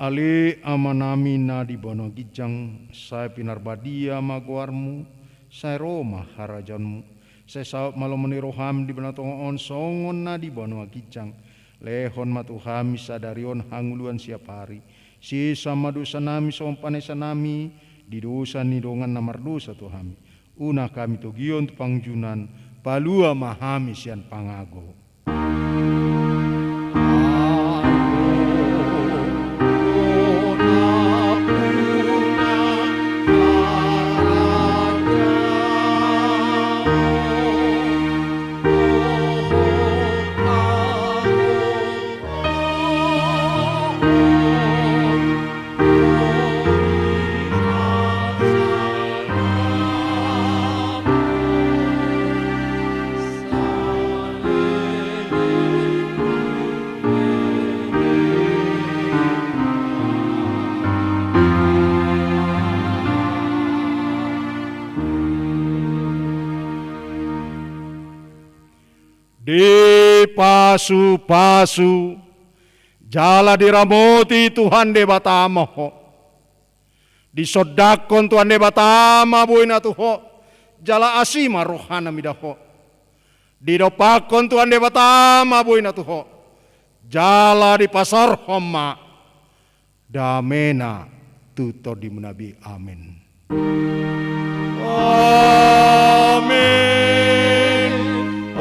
S5: Ale amanami nadi bono gijang saya pinarbadia maguarmu saya Roma harajanmu saya sawap malomeni roham di benatongon songon nadi bono gijang lehon matuhami sadarion hanguluan siap hari Si sama dosa nami sompane sanami di dosa ni dongan namar dosa Tuhami. Una kami togion tu pangjunan palua mahami sian pangago. Di pasu-pasu jala diramoti Tuhan de batama ho. Disodakon Tuhan de batama buina tuho. Jala asima rohana midaho. Didopakon Tuhan de batama buina tuho. Jala di pasar homa. Damena tuto di menabi amin. Amin.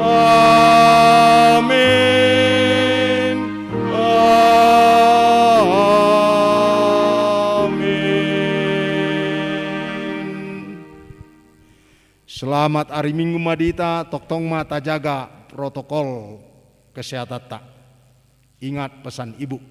S5: Amin. Amin. Selamat hari Minggu Madita, toktong mata jaga protokol kesehatan tak. Ingat pesan ibu.